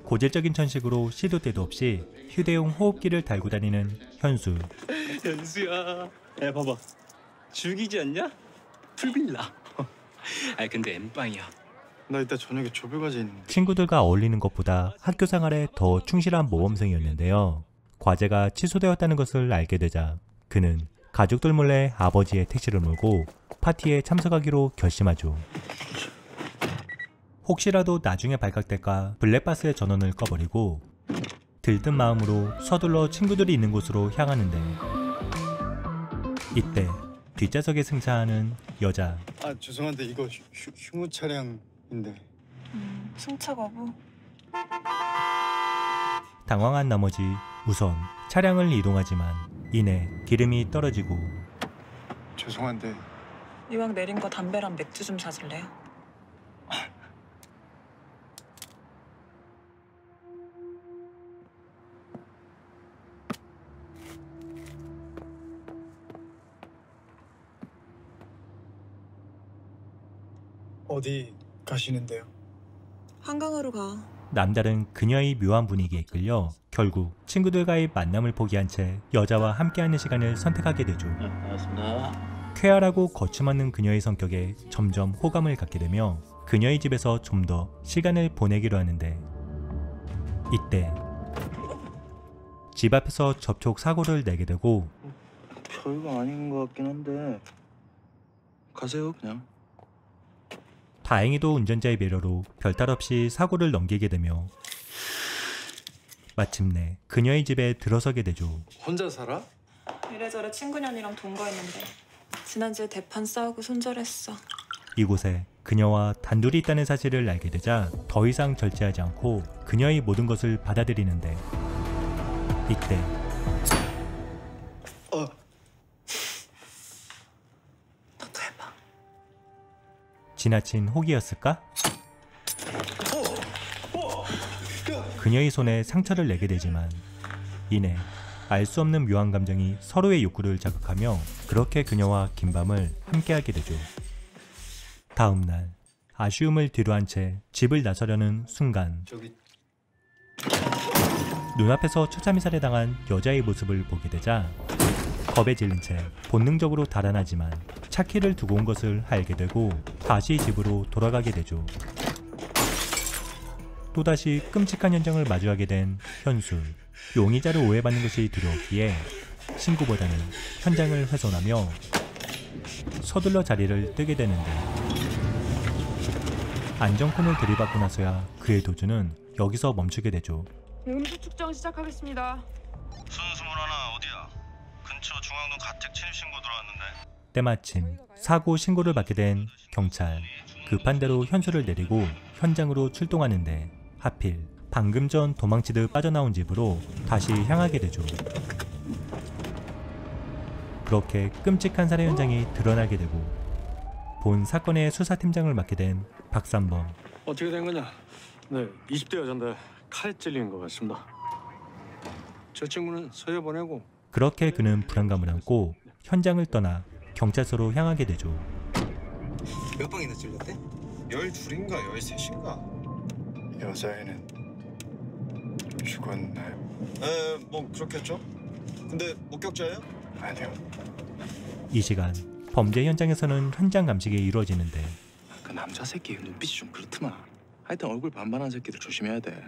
고질적인 천식으로 시도 때도 없이 휴대용 호흡기를 달고 다니는 현수. 현수야, 야 봐봐, 죽이지 않냐? 풀빌라. 아 근데 엠빵이야. 나 이따 저녁에 조별과제 있는데. 친구들과 어울리는 것보다 학교 생활에 더 충실한 모범생이었는데요. 과제가 취소되었다는 것을 알게 되자 그는 가족들 몰래 아버지의 택시를 몰고 파티에 참석하기로 결심하죠. 혹시라도 나중에 발각될까 블랙박스의 전원을 꺼버리고 들뜬 마음으로 서둘러 친구들이 있는 곳으로 향하는데 이때 뒷좌석에 승차하는 여자. 아 죄송한데 이거 휴무 차량인데. 승차 거부. 당황한 나머지 우선 차량을 이동하지만 이내 기름이 떨어지고 죄송한데 이왕 내린 거 담배랑 맥주 좀 사줄래요? 어디 가시는데요? 한강으로 가. 남다른 그녀의 묘한 분위기에 끌려 결국 친구들과의 만남을 포기한 채 여자와 함께하는 시간을 선택하게 되죠. 반갑습니다. 쾌활하고 거침없는 그녀의 성격에 점점 호감을 갖게 되며 그녀의 집에서 좀 더 시간을 보내기로 하는데 이때 집 앞에서 접촉 사고를 내게 되고 별거 아닌 것 같긴 한데 가세요 그냥. 다행히도 운전자의 배려로 별탈 없이 사고를 넘기게 되며 마침내 그녀의 집에 들어서게 되죠. 혼자 살아? 이래저래 친구년이랑 동거했는데 지난주에 대판 싸우고 손절했어. 이곳에 그녀와 단둘이 있다는 사실을 알게 되자 더 이상 절제하지 않고 그녀의 모든 것을 받아들이는데 이때 너도 해봐. 지나친 혹이었을까? 그녀의 손에 상처를 내게 되지만 이내 알 수 없는 묘한 감정이 서로의 욕구를 자극하며 그렇게 그녀와 긴 밤을 함께하게 되죠. 다음 날 아쉬움을 뒤로한 채 집을 나서려는 순간 눈앞에서 처참히 살해당한 여자의 모습을 보게 되자 겁에 질린 채 본능적으로 달아나지만 차키를 두고 온 것을 알게 되고 다시 집으로 돌아가게 되죠. 또다시 끔찍한 현장을 마주하게 된 현수. 용의자로 오해받는 것이 두려웠기에 신고보다는 현장을 훼손하며 서둘러 자리를 뜨게 되는데 안정권을 들이받고 나서야 그의 도주는 여기서 멈추게 되죠. 음수 측정 시작하겠습니다. 순수문 하나 어디야? 근처 중앙동 가택 침입 신고 들어왔는데. 때마침 사고 신고를 받게 된 경찰. 급한 대로 현수를 내리고 현장으로 출동하는데 하필 방금 전 도망치듯 빠져나온 집으로 다시 향하게 되죠. 그렇게 끔찍한 살해 현장이 드러나게 되고 본 사건의 수사팀장을 맡게 된 박삼범. 어떻게 된 거냐? 네, 20대 여잔데 칼에 찔린 것 같습니다. 저 친구는 서해 보내고. 그렇게 그는 불안감을 안고 현장을 떠나 경찰서로 향하게 되죠. 몇 방이나 찔렸대? 12인가 13인가? 여자애는 죽었나요? 뭐 그렇겠죠? 근데 목격자예요? 아니요. 이 시간 범죄 현장에서는 현장 감식이 이루어지는데 그 남자 새끼 눈빛이 좀 그렇더만. 하여튼 얼굴 반반한 새끼들 조심해야 돼.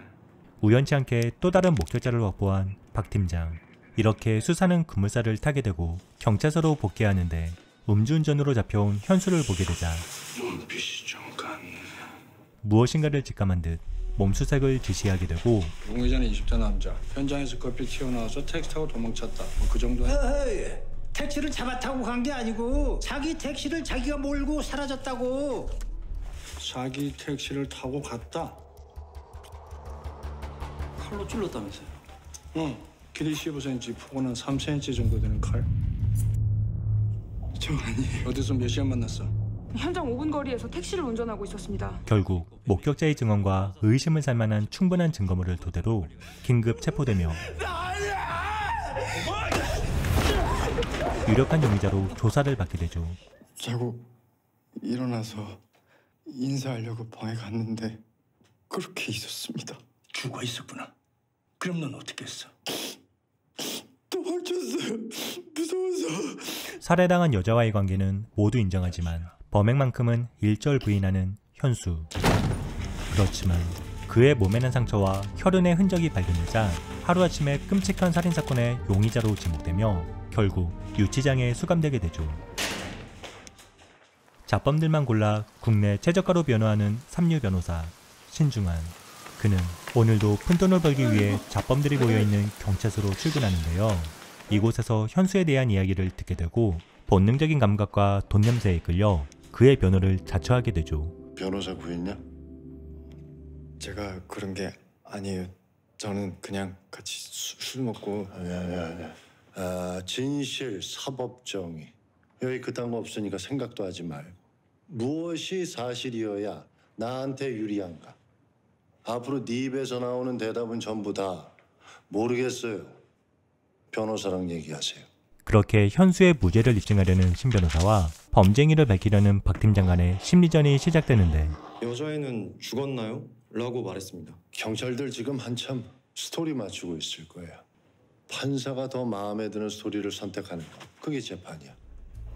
우연치 않게 또 다른 목격자를 확보한 박 팀장. 이렇게 수사는 급물살을 타게 되고 경찰서로 복귀하는데 음주운전으로 잡혀온 현수를 보게 되자 눈빛이 좀 같네. 무엇인가를 직감한 듯 몸수색을 지시하게 되고 용의자는 20대 남자. 현장에서 커피 튀어나와서 택시 타고 도망쳤다. 그 정도야? 택시를 잡아타고 간 게 아니고 자기 택시를 자기가 몰고 사라졌다고. 자기 택시를 타고 갔다. 칼로 찔렀다면서요? 응. 길이 15cm, 폭은 한 3cm 정도 되는 칼. 저 아니에요. 어디서 몇 시간 만났어? 현장 5분 거리에서 택시를 운전하고 있었습니다. 결국 목격자의 증언과 의심을 살 만한 충분한 증거물을 토대로 긴급 체포되며 유력한 용의자로 조사를 받게 되죠. 자고 일어나서 인사하려고 방에 갔는데 그렇게 있었습니다. 죽어 있었구나. 그럼 넌 어떻게 했어? 도망쳤어요. 무서워서. 살해당한 여자와의 관계는 모두 인정하지만 범행만큼은 일절 부인하는 현수. 그렇지만 그의 몸에는 상처와 혈흔의 흔적이 발견되자 하루아침에 끔찍한 살인사건의 용의자로 지목되며 결국 유치장에 수감되게 되죠. 자범들만 골라 국내 최저가로 변호하는 삼류 변호사 신중환. 그는 오늘도 푼돈을 벌기 위해 자범들이 모여있는 경찰서로 출근하는데요. 이곳에서 현수에 대한 이야기를 듣게 되고 본능적인 감각과 돈 냄새에 이끌려 그의 변호를 자처하게 되죠. 변호사 구했냐? 제가 그런 게 아니에요. 저는 그냥 같이 술 먹고. 아니야. 진실, 사법정의. 여기 그딴 거 없으니까 생각도 하지 말고. 무엇이 사실이어야 나한테 유리한가? 앞으로 네 입에서 나오는 대답은 전부 다 모르겠어요. 변호사랑 얘기하세요. 그렇게 현수의 무죄를 입증하려는 신 변호사와 범죄행위를 밝히려는 박 팀장 간의 심리전이 시작되는데 여자애는 죽었나요? 라고 말했습니다. 경찰들 지금 한참 스토리 맞추고 있을 거예요. 판사가 더 마음에 드는 스토리를 선택하는 거. 그게 재판이야.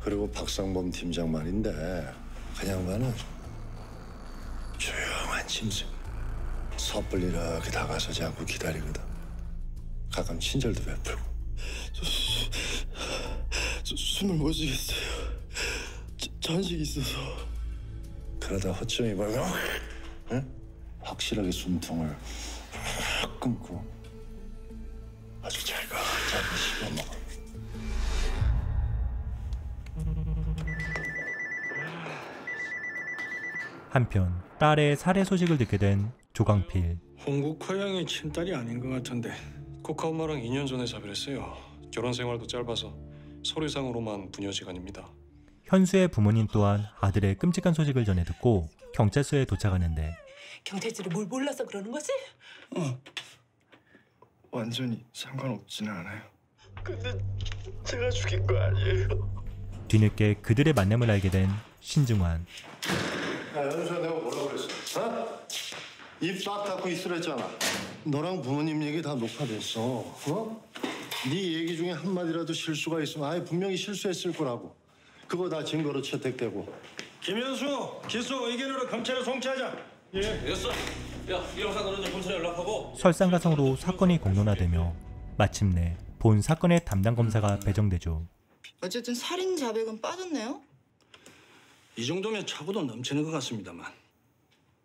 그리고 박상범 팀장 말인데 그냥 가는 조용한 짐승. 섣불리 이렇게 다가서지 않고 기다리거든. 가끔 친절도 베풀고. 숨을 못 쉬겠어요. 잔식이 있어서. 그러다 허점이 벌면 확실하게 숨통을 확 끊고 아주 잘가 씹어먹어. 한편 딸의 살해 소식을 듣게 된 조광필. 홍국화 양의 친딸이 아닌 것 같은데. 국화 엄마랑 2년 전에 자별했어요. 결혼 생활도 짧아서 서류상으로만 부녀지간입니다. 현수의 부모님 또한 아들의 끔찍한 소식을 전해 듣고 경찰서에 도착하는데 경찰들이 뭘 몰라서 그러는 거지? 완전히 상관없지는 않아요. 근데 제가 죽인 거 아니에요. 뒤늦게 그들의 만남을 알게 된 신중환. 야, 현수야, 내가 뭐라고 그랬어? 입 딱 닫고 있으랬잖아. 너랑 부모님 얘기 다 녹화됐어. 네 얘기 중에 한마디라도 실수가 있으면 아예 분명히 실수했을 거라고. 그거 다 증거로 채택되고. 김현수, 기소 의견으로 검찰에 송치하자. 예. 됐어. 야, 이 영상으로 좀 검찰에 연락하고. 설상가상으로 사건이 공론화되며 마침내 본 사건의 담당 검사가 배정되죠. 어쨌든 살인 자백은 빠졌네요. 이 정도면 차고도 넘치는 것 같습니다만.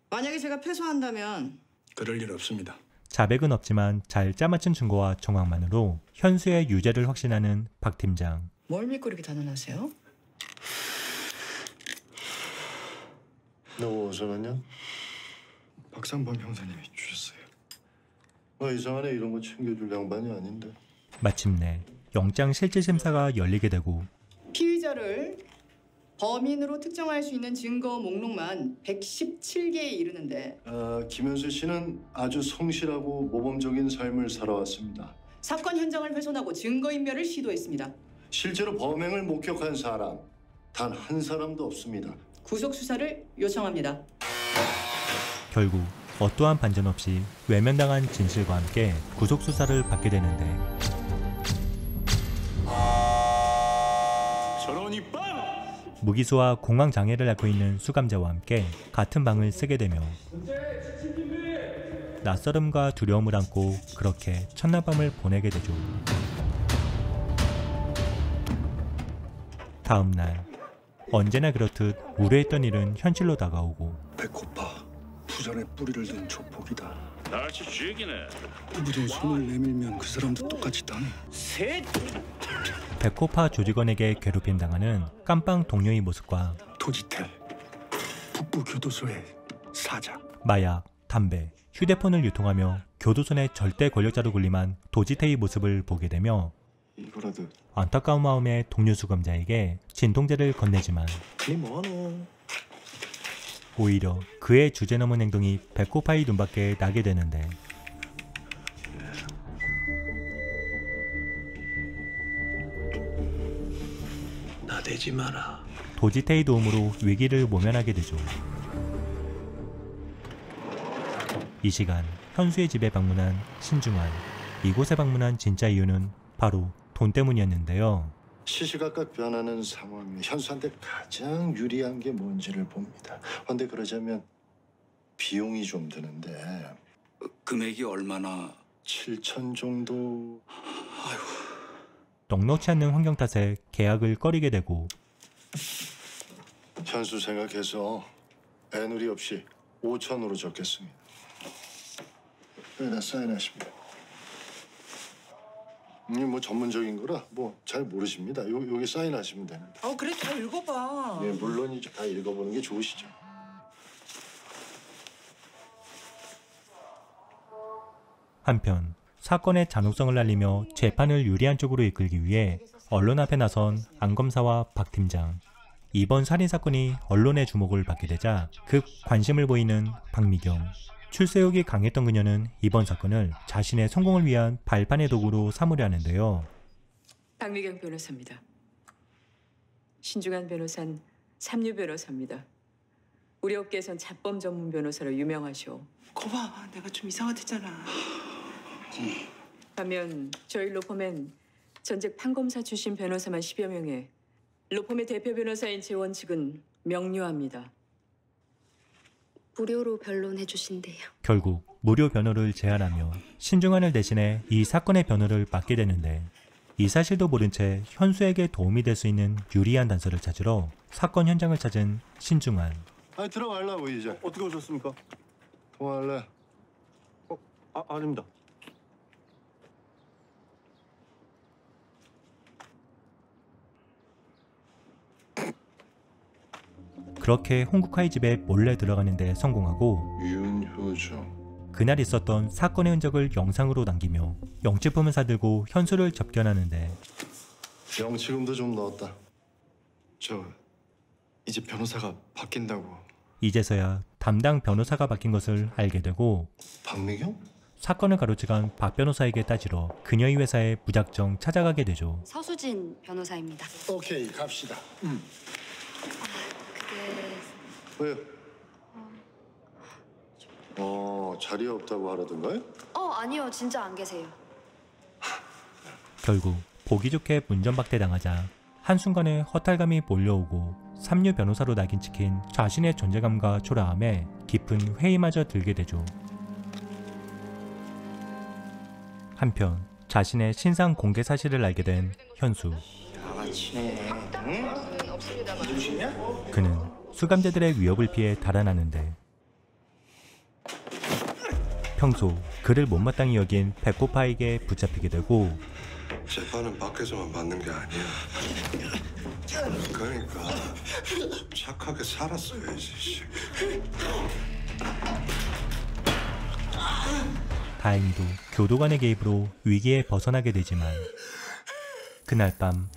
만약에 제가 패소한다면 그럴 일 없습니다. 자백은 없지만 잘 짜맞춘 증거와 정황만으로 현수의 유죄를 확신하는 박 팀장. 뭘 믿고 이렇게 단언하세요? 너 어디서 갔냐? 박상범 형사님이 주셨어요. 너 이상하네. 이런 거 챙겨줄 양반이 아닌데. 마침내 영장 실질심사가 열리게 되고 피의자를 범인으로 특정할 수 있는 증거 목록만 117개에 이르는데 김현수 씨는 아주 성실하고 모범적인 삶을 살아왔습니다. 사건 현장을 훼손하고 증거인멸을 시도했습니다. 실제로 범행을 목격한 사람 단 한 사람도 없습니다. 구속 수사를 요청합니다. 결국 어떠한 반전 없이 외면당한 진실과 함께 구속 수사를 받게 되는데 저런이 빵! 무기수와 공황장애를 앓고 있는 수감자와 함께 같은 방을 쓰게 되며 낯설음과 두려움을 안고 그렇게 첫날밤을 보내게 되죠. 다음 날 언제나 그렇듯 우려했던 일은 현실로 다가오고 배고파. 부전에 뿌리를 둔 조폭이다. 날씨 쥐기네. 누구도 손을 내밀면 그 사람도 똑같이 당해. 백호파 조직원에게 괴롭힘 당하는 깜빵 동료의 모습과 도지태 북부 교도소의 사자. 마약, 담배, 휴대폰을 유통하며 교도소 내 절대 권력자로 군림한 도지태의 모습을 보게 되며 이거라도 안타까운 마음에 동료 수감자에게 진통제를 건네지만 니 뭐하노? 오히려 그의 주제 넘은 행동이 백호파의 눈밖에 나게 되는데 나대지 마라. 도지태의 도움으로 위기를 모면하게 되죠. 이 시간 현수의 집에 방문한 신중환. 이곳에 방문한 진짜 이유는 바로 돈 때문이었는데요. 시시각각 변하는 상황에 현수한테 가장 유리한 게 뭔지를 봅니다. 그런데 그러자면 비용이 좀 드는데 금액이 얼마나? 7천 정도. 넉넉치 않는 환경 탓에 계약을 꺼리게 되고 현수 생각해서 애누리 없이 5천으로 적겠습니다. 여기다 사인하십니다. 이게 뭐 전문적인 거라 뭐 잘 모르십니다. 여기 사인하시면 됩니다. 그래 다 읽어봐. 예, 물론이죠. 다 읽어보는 게 좋으시죠. 한편 사건의 잔혹성을 알리며 재판을 유리한 쪽으로 이끌기 위해 언론 앞에 나선 안 검사와 박 팀장. 이번 살인사건이 언론의 주목을 받게 되자 급 관심을 보이는 박미경. 출세욕이 강했던 그녀는 이번 사건을 자신의 성공을 위한 발판의 도구로 삼으려 하는데요. 박미경 변호사입니다. 신중환 변호사는 삼류 변호사입니다. 우리 업계에선 자범 전문 변호사로 유명하셔. 거봐, 내가 좀 이상하댔잖아. 반면 저희 로펌엔 전직 판검사 출신 변호사만 10여 명에 로펌의 대표 변호사인 제 원칙은 명료합니다. 무료로 변론해 주신대요. 결국 무료 변호를 제안하며 신중환을 대신해 이 사건의 변호를 맡게 되는데 이 사실도 모른 채 현수에게 도움이 될 수 있는 유리한 단서를 찾으러 사건 현장을 찾은 신중환. 아니 들어가려고 이제. 어떻게 오셨습니까? 통화할래? 아닙니다. 그렇게 홍국화의 집에 몰래 들어가는 데 성공하고 윤효정. 그날 있었던 사건의 흔적을 영상으로 남기며 영치품을 사들고 현수를 접견하는데 영치금도 좀 넣었다. 저 이제 변호사가 바뀐다고. 이제서야 담당 변호사가 바뀐 것을 알게 되고 박미경? 사건을 가로채간 박 변호사에게 따지러 그녀의 회사에 무작정 찾아가게 되죠. 서수진 변호사입니다. 오케이, 갑시다. 그게... 왜요? 자리 없다고 하라던가요? 아니요. 진짜 안 계세요. 결국 보기 좋게 문전박대 당하자 한순간에 허탈감이 몰려오고 삼류 변호사로 낙인 찍힌 자신의 존재감과 초라함에 깊은 회의마저 들게 되죠. 한편 자신의 신상 공개 사실을 알게 된 현수. 그는 수감자들의 위협을 피해 달아나는데 평소 그를 못마땅히 여긴 백호파에게 붙잡히게 되고 재판은 밖에서만 받는 게 아니야. 그러니까 착하게 살았어야지. 다행히도 교도관의 개입으로 위기에 벗어나게 되지만 그날 밤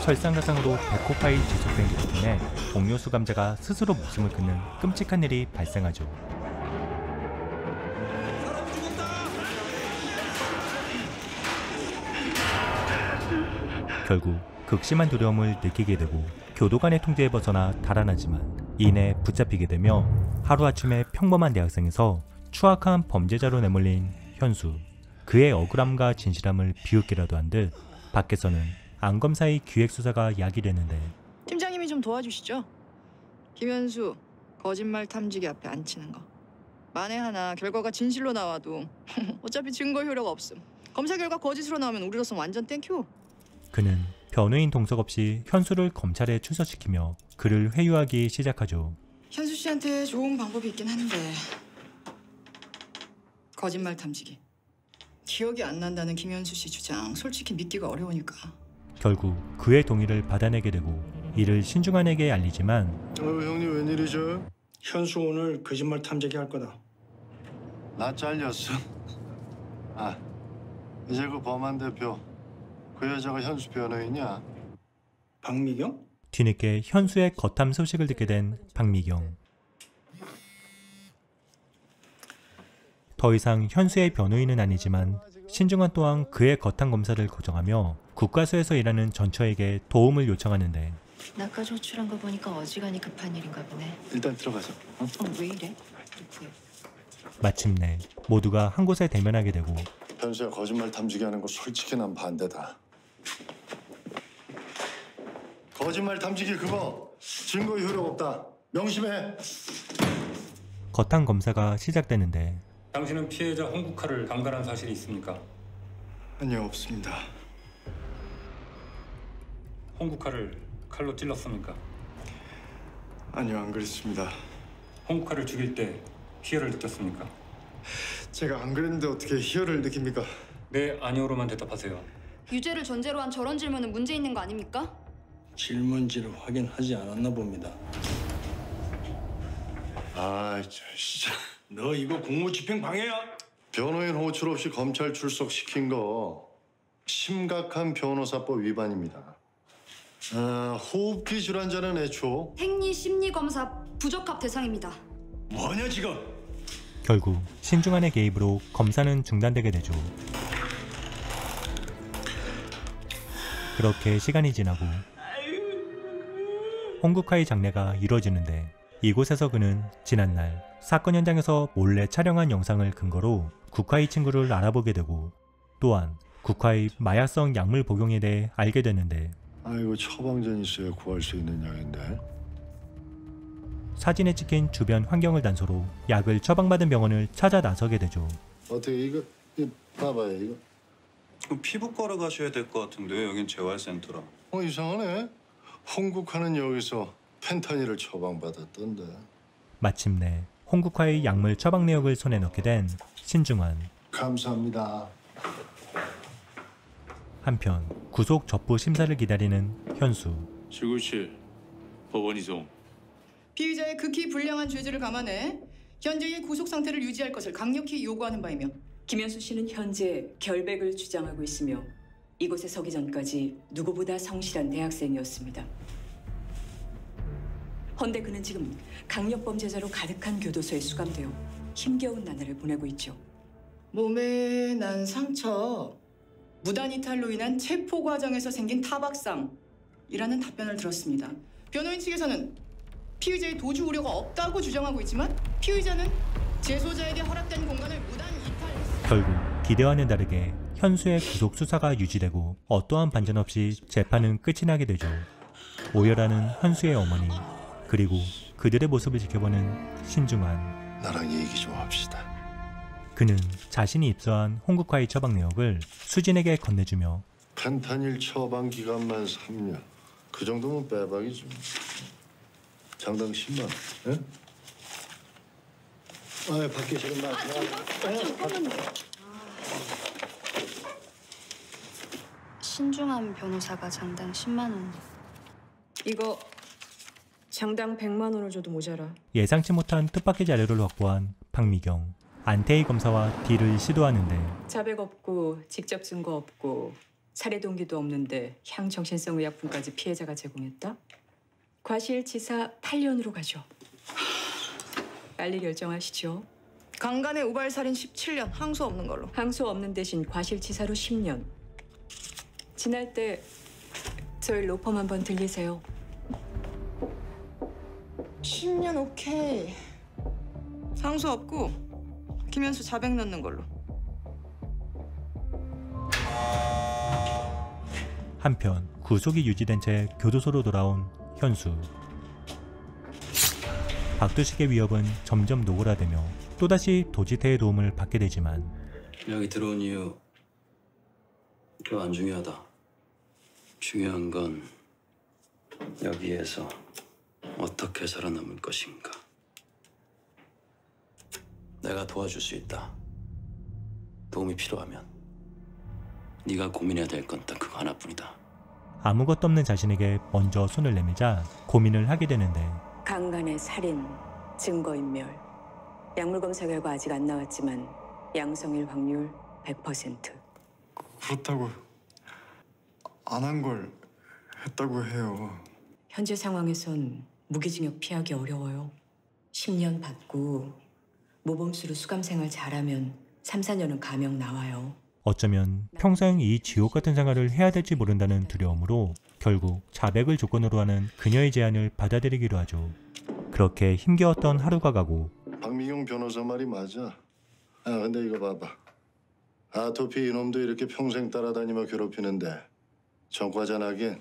설상가상으로 백호파일 지속된 덕분에 동료 수감자가 스스로 목숨을 끊는 끔찍한 일이 발생하죠. 결국 극심한 두려움을 느끼게 되고 교도관의 통제에 벗어나 달아나지만 이내 붙잡히게 되며 하루아침에 평범한 대학생에서 추악한 범죄자로 내몰린 현수. 그의 억울함과 진실함을 비웃기라도 한 듯 밖에서는 안 검사의 기획수사가 야기되는데 팀장님이 좀 도와주시죠. 김현수 거짓말 탐지기 앞에 앉히는 거. 만에 하나 결과가 진실로 나와도 어차피 증거 효력 없음. 검사 결과 거짓으로 나오면 우리로선 완전 땡큐. 그는 변호인 동석 없이 현수를 검찰에 출석시키며 그를 회유하기 시작하죠. 현수 씨한테 좋은 방법이 있긴 한데 거짓말 탐지기. 기억이 안 난다는 김현수 씨 주장 솔직히 믿기가 어려우니까. 결국 그의 동의를 받아내게 되고 이를 신중환에게 알리지만 형님 웬일이죠? 현수 오늘 거짓말 탐지기 할 거다. 나 잘렸어. 이제 그 범한 대표 그 여자가 현수 변호인이야. 박미경? 뒤늦게 현수의 거탐 소식을 듣게 된 박미경. 더 이상 현수의 변호인은 아니지만 신중환 또한 그의 거탐 검사를 고정하며 국과수에서 일하는 전처에게 도움을 요청하는데 낙하 조출한 거 보니까 어지간히 급한 일인가 보네. 일단 들어가서. 왜 이래? 마침내 모두가 한 곳에 대면하게 되고 현수야 거짓말 탐지기 하는 거 솔직히 난 반대다. 거짓말 탐지기 그거 증거 효력 없다. 명심해. 거탕 검사가 시작되는데 당신은 피해자 홍국화를 강간한 사실이 있습니까? 아니요, 없습니다. 홍국화를 칼로 찔렀습니까? 아니요, 안 그랬습니다. 홍국화를 죽일 때 희열을 느꼈습니까? 제가 안 그랬는데 어떻게 희열을 느낍니까? 네, 아니오로만 대답하세요. 유죄를 전제로 한 저런 질문은 문제 있는 거 아닙니까? 질문지를 확인하지 않았나 봅니다. 아, 진짜. 너 이거 공무집행 방해야? 변호인 호출 없이 검찰 출석시킨 거 심각한 변호사법 위반입니다. 호흡기 질환자는 애초 행리 심리 검사 부적합 대상입니다. 뭐냐 지금? 결국 신중한의 개입으로 검사는 중단되게 되죠. 그렇게 시간이 지나고 홍국화의 장례가 이루어지는데 이곳에서 그는 지난날 사건 현장에서 몰래 촬영한 영상을 근거로 국화의 친구를 알아보게 되고 또한 국화의 마약성 약물 복용에 대해 알게 되는데 아이고 처방전 있어야 구할 수 있는 약인데. 사진에 찍힌 주변 환경을 단서로 약을 처방받은 병원을 찾아 나서게 되죠. 어떻게 이거 봐봐요 이거. 그럼 피부과로 가셔야 될 것 같은데 여긴 재활센터라. 이상하네. 홍국화는 여기서 펜타닐을 처방받았던데. 마침내 홍국화의 약물 처방 내역을 손에 넣게 된 신중한. 감사합니다. 한편 구속 접부 심사를 기다리는 현수. 실구실 법원 이송. 피의자의 극히 불량한 죄질을 감안해 현재의 구속 상태를 유지할 것을 강력히 요구하는 바이며 김현수 씨는 현재 결백을 주장하고 있으며 이곳에 서기 전까지 누구보다 성실한 대학생이었습니다. 헌데 그는 지금 강력범죄자로 가득한 교도소에 수감되어 힘겨운 나날을 보내고 있죠. 몸에 난 상처, 무단 이탈로 인한 체포 과정에서 생긴 타박상이라는 답변을 들었습니다. 변호인 측에서는 피의자의 도주 우려가 없다고 주장하고 있지만 피의자는 재소자에게 허락된 공간을 무단 이탈. 결국 기대와는 다르게 현수의 구속 수사가 유지되고 어떠한 반전 없이 재판은 끝이 나게 되죠. 오열하는 현수의 어머니 그리고 그들의 모습을 지켜보는 신중한. 나랑 얘기 좀 합시다. 그는 자신이 입수한 홍국화의 처방 내역을 수진에게 건네주며 펜타닐 처방 기간만 3년. 그 정도면 빼박이죠. 장당 10만. 예? 밖에 지금 나. 신중한 변호사가 장당 10만 원. 이거 장당 100만 원을 줘도 모자라. 예상치 못한 뜻밖의 자료를 확보한 박미경. 안태희 검사와 딜을 시도하는데 자백 없고 직접 증거 없고 살해 동기도 없는데 향정신성의약품까지 피해자가 제공했다? 과실치사 8년으로 가죠. 빨리 결정하시죠. 강간의 우발살인 17년, 항소 없는 걸로. 항소 없는 대신 과실치사로 10년. 지날 때 저희 로펌 한번 들리세요. 10년 오케이. 항소 없고 김현수 자백 넣는 걸로. 한편 구속이 유지된 채 교도소로 돌아온 현수. 박두식의 위협은 점점 노골화되며 또다시 도지태의 도움을 받게 되지만 여기 들어온 이유 그거 안 중요하다. 중요한 건 여기에서 어떻게 살아남을 것인가. 내가 도와줄 수 있다. 도움이 필요하면 네가 고민해야 될 건 딱 그거 하나뿐이다. 아무것도 없는 자신에게 먼저 손을 내밀자 고민을 하게 되는데 강간의 살인, 증거인멸. 약물 검사 결과 아직 안 나왔지만 양성일 확률 100%. 그렇다고 안 한 걸 했다고 해요. 현재 상황에선 무기징역 피하기 어려워요. 10년 받고 모범수로 수감 생활 잘하면 3, 4년은 감형 나와요. 어쩌면 평생 이 지옥 같은 생활을 해야 될지 모른다는 두려움으로 결국 자백을 조건으로 하는 그녀의 제안을 받아들이기로 하죠. 그렇게 힘겨웠던 하루가 가고 박미경 변호사 말이 맞아. 근데 이거 봐봐. 아토피 이놈도 이렇게 평생 따라다니며 괴롭히는데 전과자나긴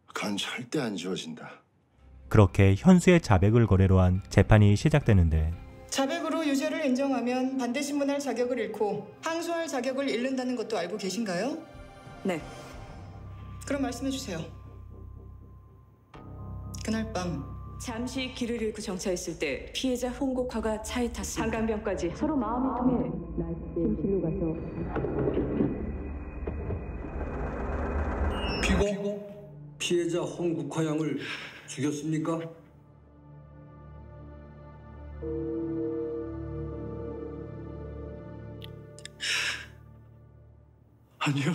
그건 절대 안 지워진다. 그렇게 현수의 자백을 거래로 한 재판이 시작되는데 자백으로 유죄를 인정하면 반대 신문할 자격을 잃고 항소할 자격을 잃는다는 것도 알고 계신가요? 네. 그럼 말씀해 주세요. 그날 밤 잠시 길을 잃고 정차했을 때 피해자 홍국화가 차에 탔습니다. 한강변까지 서로 마음이 통해 침실로 가서 피해자 홍국화 양을 죽였습니까? 아니요.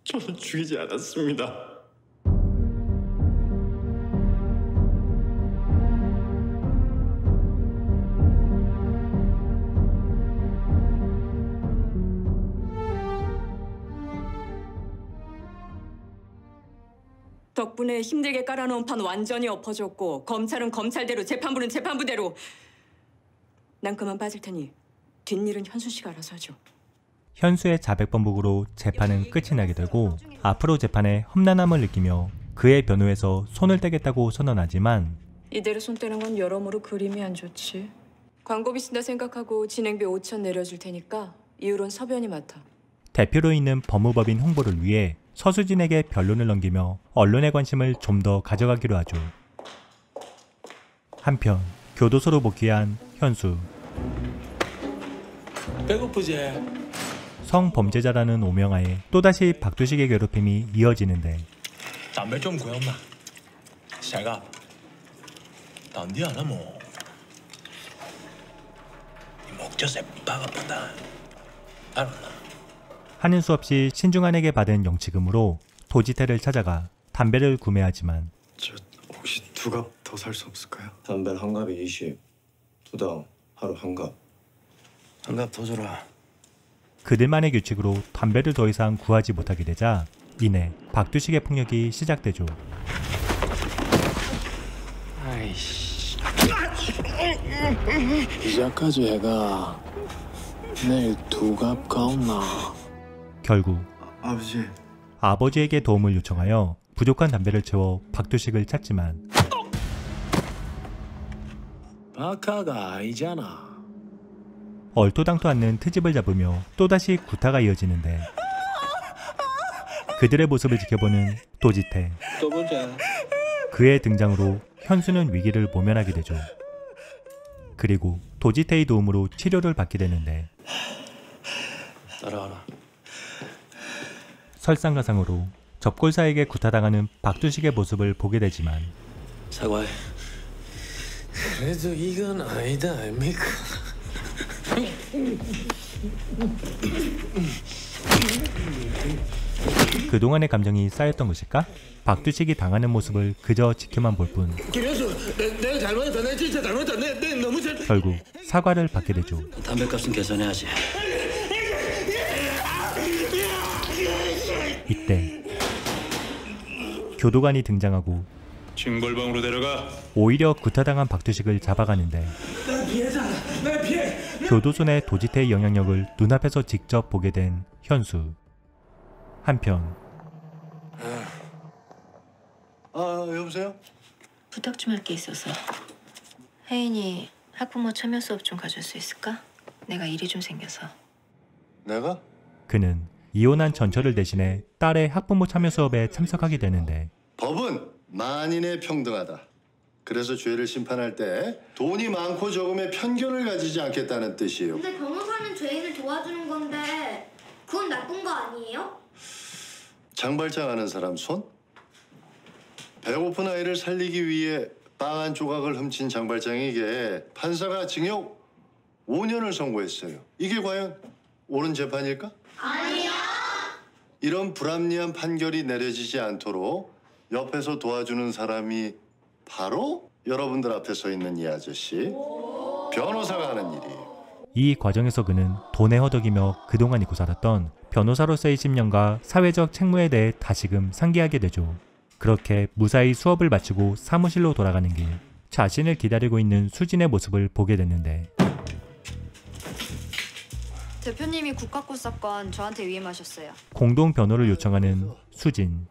저는 죽이지 않았습니다. 덕분에 힘들게 깔아놓은 판 완전히 엎어졌고 검찰은 검찰대로 재판부는 재판부대로. 난 그만 빠질 테니 뒷일은 현수 씨가 알아서 하죠. 현수의 자백 번복으로 재판은 끝이 나게 되고 앞으로 재판에 험난함을 느끼며 그의 변호에서 손을 떼겠다고 선언하지만 이대로 손 떼는 건 여러모로 그림이 안 좋지. 광고비 쓴다 생각하고 진행비 5천 내려줄 테니까 이후론 서변이 맡아. 대표로 있는 법무법인 홍보를 위해 서수진에게 변론을 넘기며 언론의 관심을 좀 더 가져가기로 하죠. 한편 교도소로 복귀한 현수. 배고프지? 성범죄자라는 오명하에 또다시 박두식의 괴롭힘이 이어지는데 담배 좀 구했나? 잘 단디 안 하모. 목젖에 박아본다. 알았나? 하는 수 없이 신중한에게 받은 영치금으로 도지태를 찾아가 담배를 구매하지만 저 혹시 2갑 더 살 수 없을까요? 담배는 한 갑에 20, 2당 하루 한 갑. 한 갑 더 줘라. 그들만의 규칙으로 담배를 더 이상 구하지 못하게 되자 이내 박두식의 폭력이 시작되죠. 아이씨. 이자까지 해가 내일 2갑 가온나. 결국 아버지. 아버지에게 도움을 요청하여 부족한 담배를 채워 박두식을 찾지만 박하가 아니잖아. 얼토당토 않는 트집을 잡으며 또다시 구타가 이어지는데 그들의 모습을 지켜보는 도지태. 또 보자. 그의 등장으로 현수는 위기를 모면하게 되죠. 그리고 도지태의 도움으로 치료를 받게 되는데 따라와라. 설상가상으로 접골사에게 구타당하는 박두식의 모습을 보게 되지만 사과해. 그래도 이건 아니다 아닙니까? 그동안의 감정이 쌓였던 것일까? 박두식이 당하는 모습을 그저 지켜만 볼 뿐 김현수, 내가 잘못했다. 내 진짜 잘못했다. 내 너무 결국 사과를 받게 되죠. 담배값은 계산해야지. 이때 교도관이 등장하고 징벌방으로 데려가. 오히려 구타당한 박두식을 잡아가는데 나 피해잖아. 나 피해. 교도소 내 도지태의 영향력을 눈앞에서 직접 보게 된 현수. 한편 여보세요? 부탁 좀 할 게 있어서. 혜인이 학부모 참여 수업 좀 가줄 수 있을까? 내가 일이 좀 생겨서. 내가? 그는 이혼한 전처를 대신해 딸의 학부모 참여 수업에 참석하게 되는데 법은 만인의 평등하다. 그래서 죄를 심판할 때 돈이 많고 적음의 편견을 가지지 않겠다는 뜻이에요. 근데 변호사는 죄인을 도와주는 건데 그건 나쁜 거 아니에요? 장발장 아는 사람 손? 배고픈 아이를 살리기 위해 빵 한 조각을 훔친 장발장에게 판사가 징역 5년을 선고했어요. 이게 과연 옳은 재판일까? 아니요. 이런 불합리한 판결이 내려지지 않도록 옆에서 도와주는 사람이 바로 여러분들 앞에 서 있는 이 아저씨, 변호사가 하는 일이에요. 이 과정에서 그는 돈에 허덕이며 그동안 잊고 살았던 변호사로서의 신념과 사회적 책무에 대해 다시금 상기하게 되죠. 그렇게 무사히 수업을 마치고 사무실로 돌아가는 길, 자신을 기다리고 있는 수진의 모습을 보게 됐는데 대표님이 국가꽃 사건 저한테 위임하셨어요. 공동 변호를 요청하는 수진.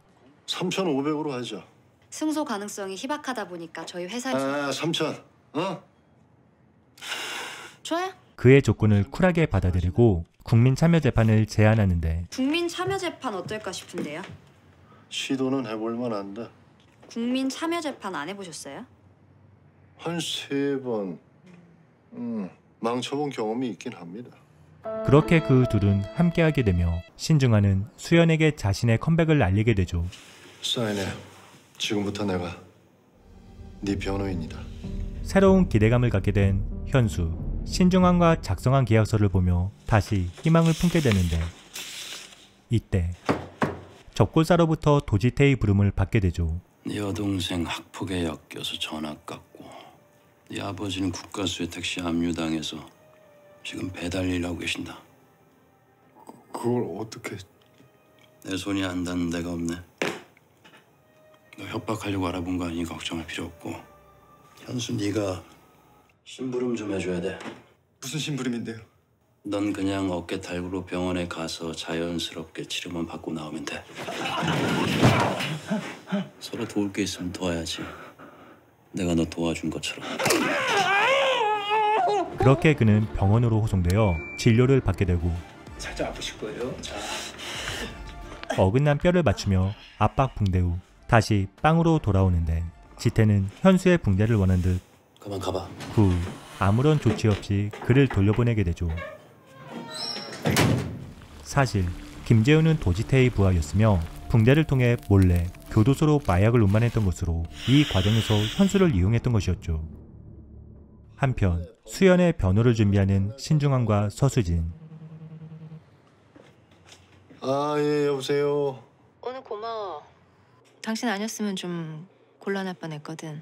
3,500으로 하자. 승소 가능성이 희박하다 보니까 저희 회사에 3,000. 좋아요. 그의 조건을 쿨하게 받아들이고 국민참여재판을 제안하는데 국민참여재판 어떨까 싶은데요. 시도는 해볼 만한데. 국민참여재판 안 해보셨어요? 한 3번 망쳐본 경험이 있긴 합니다. 그렇게 그 둘은 함께하게 되며 신중하는 수연에게 자신의 컴백을 알리게 되죠. 사인해. 지금부터 내가 네 변호인이다. 새로운 기대감을 갖게 된 현수. 신중한과 작성한 계약서를 보며 다시 희망을 품게 되는데 이때 접골사로부터 도지태의 부름을 받게 되죠. 네 여동생 학폭에 엮여서 전화 깎고 네 아버지는 국가수에 택시 압류당해서 지금 배달 일을 하고 계신다. 그걸 어떻게... 내 손이 안 닿는 데가 없네. 너 협박하려고 알아본 거 아니니 걱정할 필요 없고. 현수 네가 심부름 좀 해줘야 돼. 무슨 심부름인데요? 넌 그냥 어깨 달구로 병원에 가서 자연스럽게 치료만 받고 나오면 돼. 서로 도울 게 있으면 도와야지. 내가 너 도와준 것처럼. 그렇게 그는 병원으로 호송되어 진료를 받게 되고 살짝 아프실 거예요. 자. 어긋난 뼈를 맞추며 압박 붕대 후 다시 빵으로 돌아오는데 지태는 현수의 붕대를 원한 듯 그만 가봐. 후 아무런 조치 없이 그를 돌려보내게 되죠. 사실 김재훈은 도지태의 부하였으며 붕대를 통해 몰래 교도소로 마약을 운반했던 것으로 이 과정에서 현수를 이용했던 것이었죠. 한편 수연의 변호를 준비하는 신중한과 서수진. 예, 여보세요. 오늘 고마워. 당신 아니었으면 좀 곤란할 뻔했거든.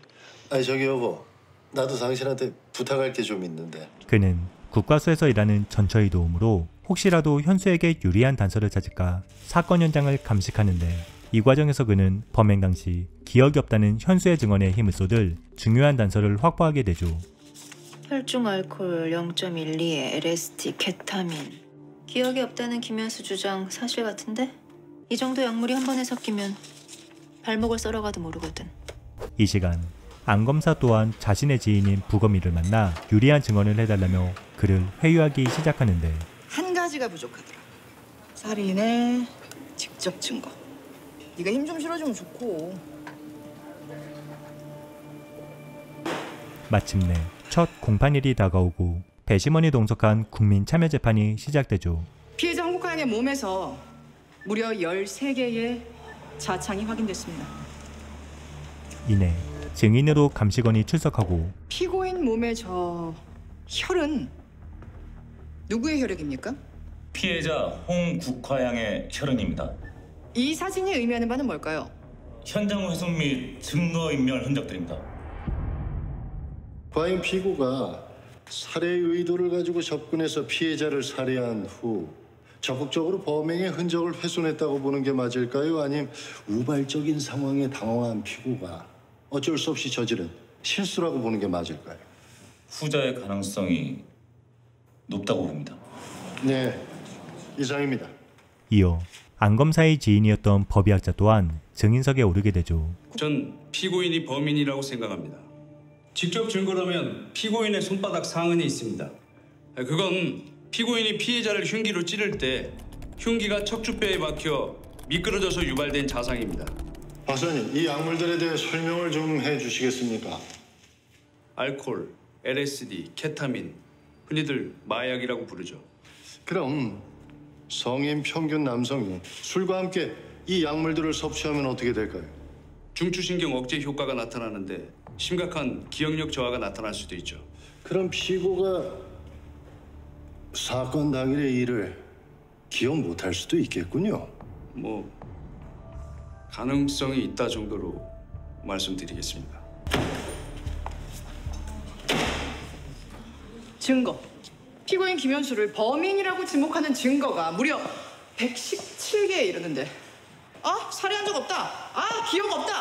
저기 여보. 나도 당신한테 부탁할 게 좀 있는데. 그는 국과수에서 일하는 전처의 도움으로 혹시라도 현수에게 유리한 단서를 찾을까 사건 현장을 감식하는데 이 과정에서 그는 범행 당시 기억이 없다는 현수의 증언에 힘을 쏟을 중요한 단서를 확보하게 되죠. 혈중 알코올 0.12에 LSD, 케타민. 기억이 없다는 김현수 주장 사실 같은데? 이 정도 약물이 한 번에 섞이면 발목을 썰어가도 모르거든. 이 시간 안 검사 또한 자신의 지인인 부검이를 만나 유리한 증언을 해달라며 그를 회유하기 시작하는데 한 가지가 부족하더라. 살인의 직접 증거. 네가 힘 좀 실어주면 좋고. 마침내 첫 공판일이 다가오고 배심원이 동석한 국민참여재판이 시작되죠. 피해자 홍국화양의 몸에서 무려 13개의 자창이 확인됐습니다. 이내 증인으로 감식원이 출석하고 피고인 몸의 저 혈은 누구의 혈액입니까? 피해자 홍국화양의 혈흔입니다. 이 사진이 의미하는 바는 뭘까요? 현장 훼손 및 증거인멸 흔적들입니다. 과잉 피고가 살해 의도를 가지고 접근해서 피해자를 살해한 후 적극적으로 범행의 흔적을 훼손했다고 보는 게 맞을까요? 아니면 우발적인 상황에 당황한 피고가 어쩔 수 없이 저지른 실수라고 보는 게 맞을까요? 후자의 가능성이 높다고 봅니다. 네, 이상입니다. 이어 안 검사의 지인이었던 법의학자 또한 증인석에 오르게 되죠. 전 피고인이 범인이라고 생각합니다. 직접 증거라면 피고인의 손바닥 상흔이 있습니다. 그건 피고인이 피해자를 흉기로 찌를 때 흉기가 척추뼈에 박혀 미끄러져서 유발된 자상입니다. 박사님, 이 약물들에 대해 설명을 좀 해주시겠습니까? 알코올, LSD, 케타민, 흔히들 마약이라고 부르죠. 그럼 성인 평균 남성이 술과 함께 이 약물들을 섭취하면 어떻게 될까요? 중추신경 억제 효과가 나타나는데 심각한 기억력 저하가 나타날 수도 있죠. 그럼 피고가 사건 당일의 일을 기억 못할 수도 있겠군요. 뭐 가능성이 있다 정도로 말씀드리겠습니다. 증거. 피고인 김현수를 범인이라고 지목하는 증거가 무려 117개에 이르는데 살해한 적 없다. 기억 없다.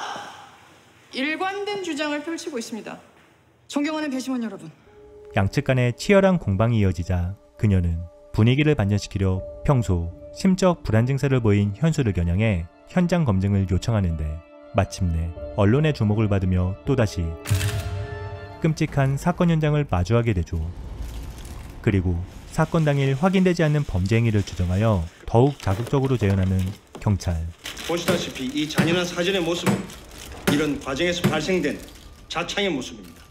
일관된 주장을 펼치고 있습니다. 존경하는 배심원 여러분. 양측 간의 치열한 공방이 이어지자 그녀는 분위기를 반전시키려 평소 심적 불안 증세를 보인 현수를 겨냥해 현장 검증을 요청하는데 마침내 언론의 주목을 받으며 또다시 끔찍한 사건 현장을 마주하게 되죠. 그리고 사건 당일 확인되지 않는 범죄 행위를 추정하여 더욱 자극적으로 재현하는 경찰. 보시다시피 이 잔인한 사진의 모습은 이런 과정에서 발생된 자창의 모습입니다.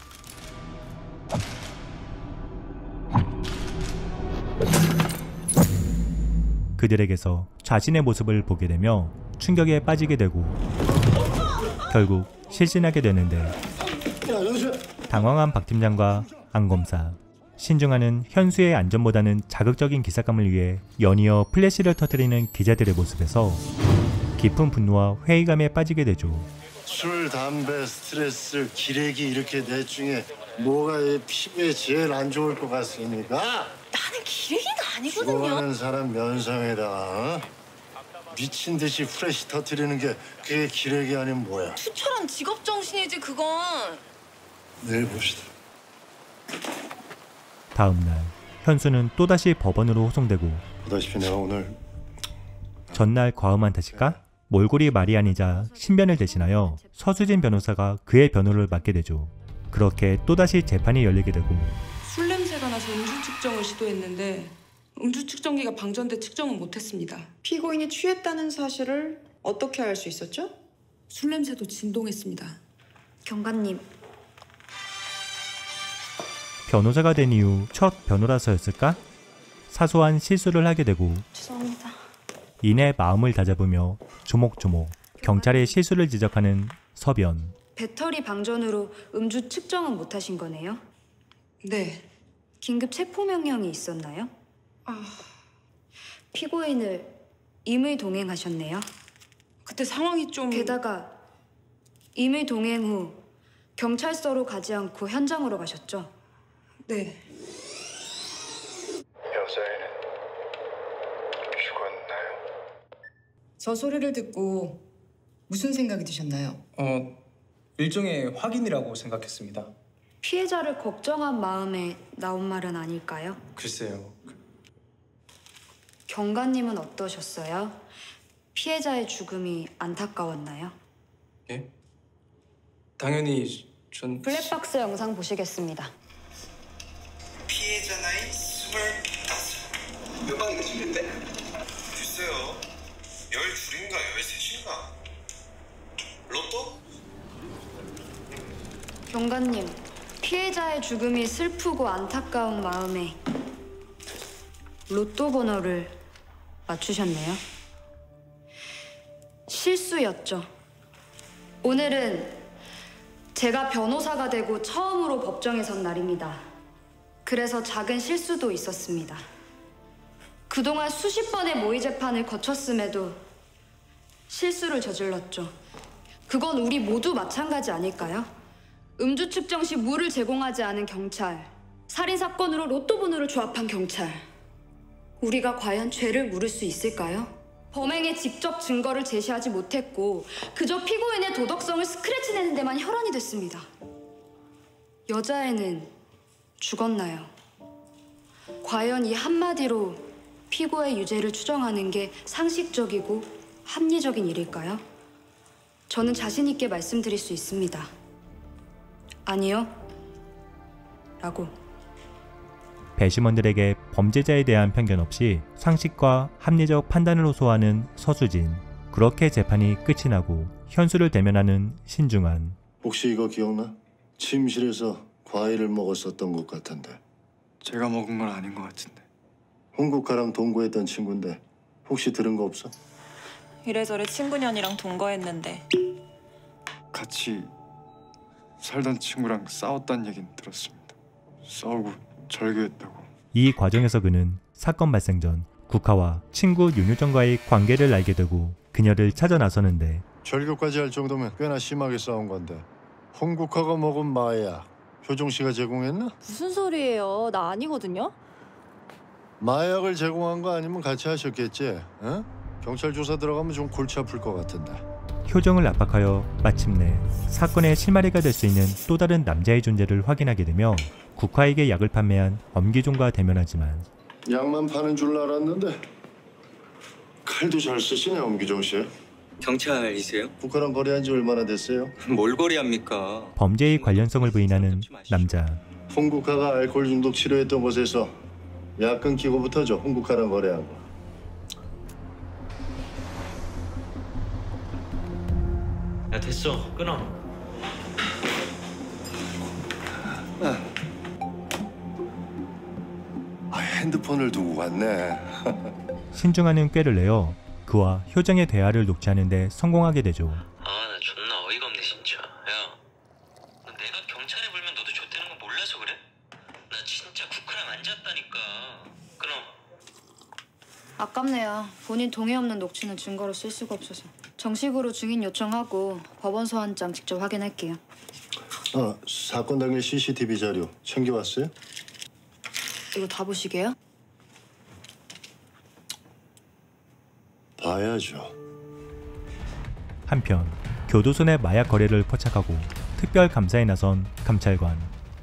그들에게서 자신의 모습을 보게 되며 충격에 빠지게 되고 결국 실신하게 되는데 당황한 박 팀장과 안 검사, 신중하는 현수의 안전보다는 자극적인 기사감을 위해 연이어 플래시를 터뜨리는 기자들의 모습에서 깊은 분노와 회의감에 빠지게 되죠. 술, 담배, 스트레스, 기레기 이렇게 넷 중에 뭐가 피부에 제일 안 좋을 것 같습니까? 나는 기레기가 아니거든요. 죽어가는 사람 면상에다가 미친 듯이 프레시 터뜨리는 게 그게 기레기 아니면 뭐야? 투철한 직업 정신이지 그건. 내일 봅시다. 다음날 현수는 또다시 법원으로 호송되고 보다시피 내가 오늘 전날 과음한 탓일까? 몰골이 말이 아니자 신변을 대신하여 서수진 변호사가 그의 변호를 맡게 되죠. 그렇게 또다시 재판이 열리게 되고 술 냄새가 나서 음주 측정을 시도했는데 음주 측정기가 방전돼 측정은 못했습니다. 피고인이 취했다는 사실을 어떻게 알 수 있었죠? 술 냄새도 진동했습니다. 경관님, 변호사가 된 이후 첫 변호라서였을까? 사소한 실수를 하게 되고 죄송합니다. 이내 마음을 다잡으며 조목조목 경찰의 실수를 지적하는 서변. 배터리 방전으로 음주 측정은 못하신 거네요? 네. 긴급 체포 명령이 있었나요? 피고인을 임의 동행하셨네요. 그때 상황이 좀... 게다가 임의 동행 후 경찰서로 가지 않고 현장으로 가셨죠? 네. 여자애는 죽었나요? 저 소리를 듣고 무슨 생각이 드셨나요? 일종의 확인이라고 생각했습니다. 피해자를 걱정한 마음에 나온 말은 아닐까요? 글쎄요. 경관님은 어떠셨어요? 피해자의 죽음이 안타까웠나요? 예? 당연히 전... 블랙박스 영상 보시겠습니다. 피해자 나이 25. 몇 방인가 죽는데? 글쎄요. 12인가 13인가? 로또? 경관님, 피해자의 죽음이 슬프고 안타까운 마음에 로또 번호를 맞추셨네요. 실수였죠. 오늘은 제가 변호사가 되고 처음으로 법정에 선 날입니다. 그래서 작은 실수도 있었습니다. 그동안 수십 번의 모의 재판을 거쳤음에도 실수를 저질렀죠. 그건 우리 모두 마찬가지 아닐까요? 음주 측정 시 물을 제공하지 않은 경찰, 살인사건으로 로또 번호를 조합한 경찰. 우리가 과연 죄를 물을 수 있을까요? 범행의 직접 증거를 제시하지 못했고 그저 피고인의 도덕성을 스크래치내는 데만 혈안이 됐습니다. 여자애는 죽었나요? 과연 이 한마디로 피고의 유죄를 추정하는 게 상식적이고 합리적인 일일까요? 저는 자신 있게 말씀드릴 수 있습니다. 아니요. 라고. 배심원들에게 범죄자에 대한 편견 없이 상식과 합리적 판단을 호소하는 서수진. 그렇게 재판이 끝이 나고 현수를 대면하는 신중한. 혹시 이거 기억나? 침실에서 과일을 먹었었던 것 같은데. 제가 먹은 건 아닌 것 같은데. 홍국화랑 동거했던 친구인데 혹시 들은 거 없어? 이래저래 친구년이랑 동거했는데 같이 살던 친구랑 싸웠다는 얘긴 들었습니다. 싸우고 절교했다고. 이 과정에서 그는 사건 발생 전 국화와 친구 윤유정과의 관계를 알게 되고 그녀를 찾아 나서는데 절교까지 할 정도면 꽤나 심하게 싸운 건데 홍국화가 먹은 마약 효정 씨가 제공했나? 무슨 소리예요? 나 아니거든요. 마약을 제공한 거 아니면 같이 하셨겠지? 어? 경찰 조사 들어가면 좀 골치 아플 것 같은데. 효정을 압박하여 마침내 사건의 실마리가 될 수 있는 또 다른 남자의 존재를 확인하게 되며 국화에게 약을 판매한 엄기종과 대면하지만 약만 파는 줄 알았는데 칼도 잘 쓰시네, 엄기종 씨. 경찰이세요? 국가랑 거래한 지 얼마나 됐어요? 뭘 거래합니까? 범죄의 관련성을 부인하는 남자. 홍국화가 알코올 중독 치료했던 곳에서 약 끊기고부터죠. 홍국화랑 거래한 거. 야 됐어, 끊어. 핸드폰을 두고 갔네. 신중하는 꾀를 내어 그와 효정의 대화를 녹취하는데 성공하게 되죠. 아 나 존나 어이가 없네 진짜. 야, 너 내가 경찰에 불면 너도 좆되는 거 몰라서 그래? 나 진짜 국화랑 앉았다니까. 끊어. 아깝네요. 본인 동의 없는 녹취는 증거로 쓸 수가 없어서. 정식으로 증인 요청하고 법원 소환장 직접 확인할게요. 사건 당일 CCTV 자료 챙겨왔어요? 이거 다 보시게요? 봐야죠. 한편 교도소 내 마약 거래를 포착하고 특별 감사에 나선 감찰관.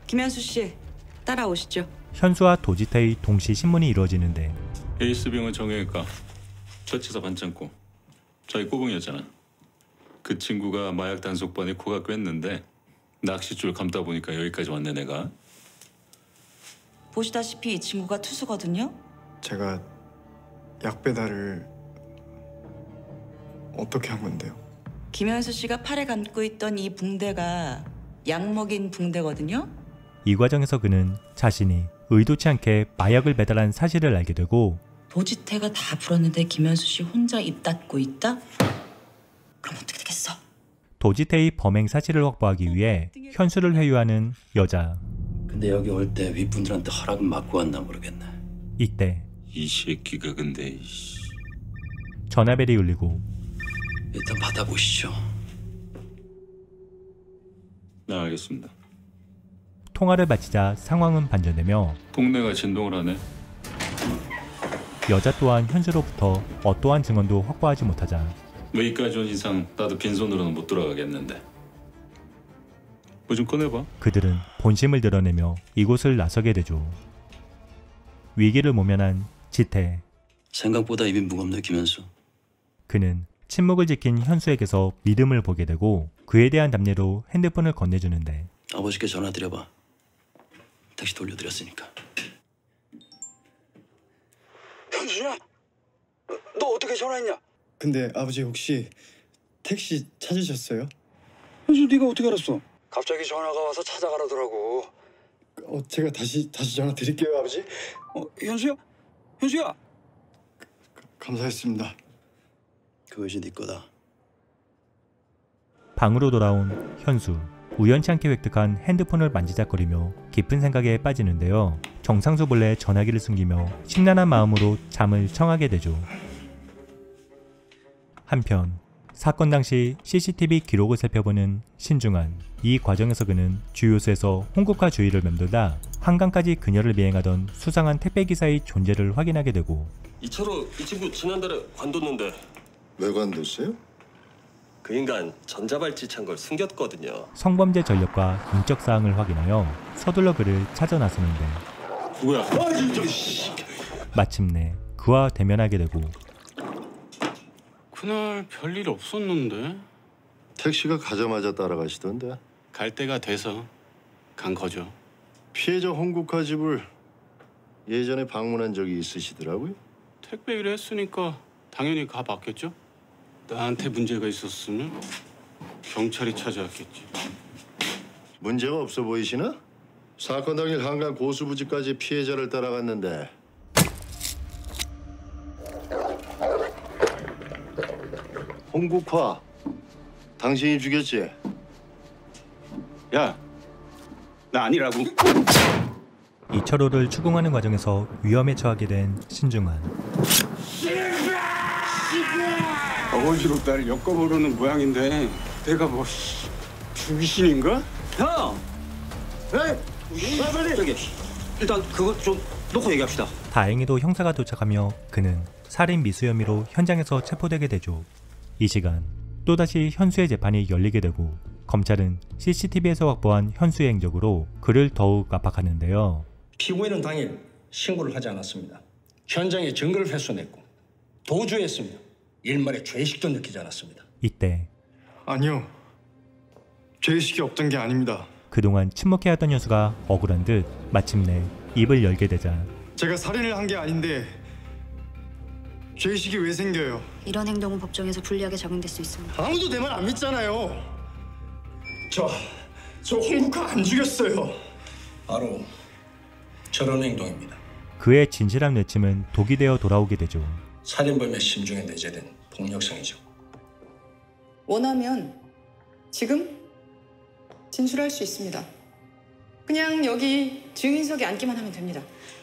김현수 씨, 따라오시죠. 현수와 도지태의 동시 신문이 이루어지는데 에이스병은 정형외과, 저치사 반창고, 저희 꼬붕이었잖아. 그 친구가 마약 단속반에 코가 꿰었는데 낚싯줄 감다 보니까 여기까지 왔네 내가. 보시다시피 이 친구가 투수거든요. 제가 약 배달을 어떻게 한 건데요? 김현수 씨가 팔에 감고 있던 이 붕대가 약 먹인 붕대거든요. 이 과정에서 그는 자신이 의도치 않게 마약을 배달한 사실을 알게 되고 도지태가 다 불었는데 김현수 씨 혼자 입 닫고 있다? 그럼 어떻게 되겠어? 도지태의 범행 사실을 확보하기 위해 현수를 회유하는 여자. 근데 여기 올 때 윗분들한테 허락은 받고 왔나 모르겠네. 이때 이 새끼가 근데 전화벨이 울리고 일단 받아보시죠. 네 알겠습니다. 통화를 마치자 상황은 반전되며 동네가 진동을 하네. 여자 또한 현수로부터 어떠한 증언도 확보하지 못하자 여기까지 온 이상 나도 빈손으로는 못 돌아가겠는데. 뭐 좀 꺼내봐. 그들은 본심을 드러내며 이곳을 나서게 되죠. 위기를 모면한 지태. 생각보다 입이 무겁네 김현수. 그는 침묵을 지킨 현수에게서 믿음을 보게 되고 그에 대한 답례로 핸드폰을 건네주는데 아버지께 전화 드려봐. 택시 돌려드렸으니까. 현수야, 너 어떻게 전화했냐? 근데 아버지 혹시 택시 찾으셨어요? 현수 네가 어떻게 알았어? 갑자기 전화가 와서 찾아가라더라고. 제가 다시 전화 드릴게요, 아버지. 현수야? 현수야? 감사했습니다. 그것이 네 거다. 방으로 돌아온 현수. 우연치 않게 획득한 핸드폰을 만지작거리며 깊은 생각에 빠지는데요. 정상수 몰래 전화기를 숨기며 심란한 마음으로 잠을 청하게 되죠. 한편 사건 당시 CCTV 기록을 살펴보는 신중한. 이 과정에서 그는 주유소에서 홍국화 주의를 맴돌다 한강까지 그녀를 미행하던 수상한 택배기사의 존재를 확인하게 되고 이 차로 이 친구 지난달에 관뒀는데. 왜 관뒀어요? 그 인간 전자발찌 찬 걸 숨겼거든요. 성범죄 전력과 인적 사항을 확인하여 서둘러 그를 찾아 나서는데 누구야? 마침내 그와 대면하게 되고 그날 별일 없었는데. 택시가 가자마자 따라가시던데. 갈 때가 돼서 간 거죠. 피해자 홍국화 집을 예전에 방문한 적이 있으시더라고요. 택배 일을 했으니까 당연히 가봤겠죠. 나한테 문제가 있었으면 경찰이 찾아왔겠지. 문제가 없어 보이시나? 사건 당일 한강 고수부지까지 피해자를 따라갔는데 홍국화 당신이 죽였지? 야, 나 아니라고. 이철호를 추궁하는 과정에서 위험에 처하게 된 신중한. 어거지로 날 엮어보려는 모양인데 내가 뭐 귀신인가? 형! 에이! 빨리! 저기, 일단 그거 좀 놓고 얘기합시다. 다행히도 형사가 도착하며 그는 살인 미수 혐의로 현장에서 체포되게 되죠. 이 시간 또다시 현수의 재판이 열리게 되고 검찰은 CCTV에서 확보한 현수의 행적으로 그를 더욱 압박하는데요. 피고인은 당일 신고를 하지 않았습니다. 현장에 증거를 훼손했고 도주했으며 일말의 죄의식도 느끼지 않았습니다. 이때 아니요. 죄의식이 없던 게 아닙니다. 그동안 침묵해왔던 현수가 억울한 듯 마침내 입을 열게 되자 제가 살인을 한 게 아닌데 죄의식이 왜 생겨요? 이런 행동은 법정에서 불리하게 적용될 수 있습니다. 아무도 내 말 안 믿잖아요. 저 홍국화 안 죽였어요. 바로 저런 행동입니다. 그의 진실한 외침은 독이 되어 돌아오게 되죠. 살인범의 심중에 내재된 폭력성이죠. 원하면 지금 진술할 수 있습니다. 그냥 여기 증인석에 앉기만 하면 됩니다.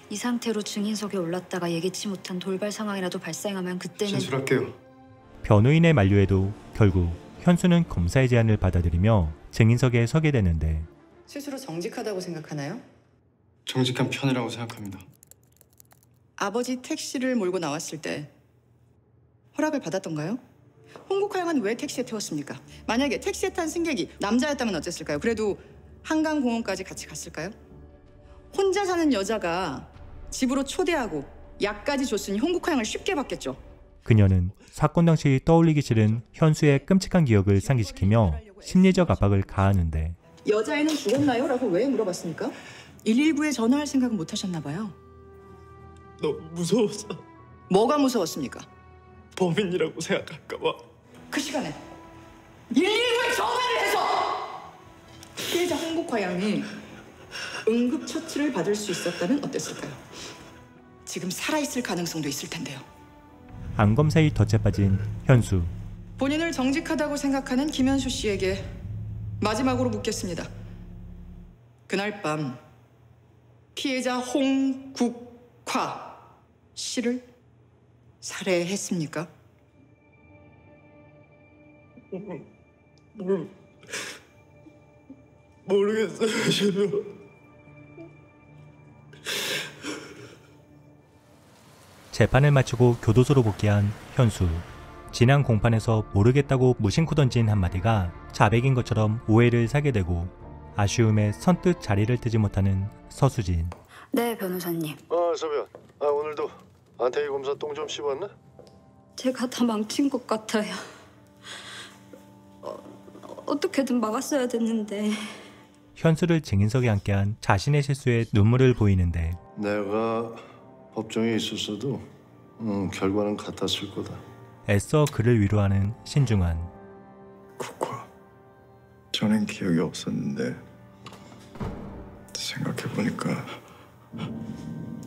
이 상태로 증인석에 올랐다가 예기치 못한 돌발 상황이라도 발생하면 그때는 진술할게요. 변호인의 만류에도 결국 현수는 검사의 제안을 받아들이며 증인석에 서게 되는데 스스로 정직하다고 생각하나요? 정직한 편이라고 생각합니다. 아버지 택시를 몰고 나왔을 때 허락을 받았던가요? 홍국화 양은 왜 택시에 태웠습니까? 만약에 택시에 탄 승객이 남자였다면 어땠을까요? 그래도 한강공원까지 같이 갔을까요? 혼자 사는 여자가 집으로 초대하고 약까지 줬으니 홍국화 양을 쉽게 받겠죠. 그녀는 사건 당시 떠올리기 싫은 현수의 끔찍한 기억을 상기시키며 심리적 압박을 가하는데 여자애는 죽었나요? 라고 왜 물어봤습니까? 119에 전화할 생각은 못 하셨나 봐요. 너무 무서워서. 뭐가 무서웠습니까? 범인이라고 생각할까 봐. 그 시간에 119에 전화를 해서 피해자 홍국화 양이 응급처치를 받을 수 있었다면 어땠을까요? 지금 살아있을 가능성도 있을 텐데요. 안검사의 덫에 빠진 현수. 본인을 정직하다고 생각하는 김현수 씨에게 마지막으로 묻겠습니다. 그날 밤 피해자 홍국화 씨를 살해했습니까? 모르겠어요. 저도. 재판을 마치고 교도소로 복귀한 현수. 지난 공판에서 모르겠다고 무심코 던진 한마디가 자백인 것처럼 오해를 사게 되고 아쉬움에 선뜻 자리를 뜨지 못하는 서수진. 네, 변호사님. 서변. 오늘도 안태희 검사 똥 좀 씹었나? 제가 다 망친 것 같아요. 어떻게든 막았어야 됐는데. 현수를 증인석에 앉게 한 자신의 실수에 눈물을 보이는데 내가 법정에 있었어도 결과는 같았을 거다. 애써 그를 위로하는 신중한. 저는 기억이 없었는데 생각해보니까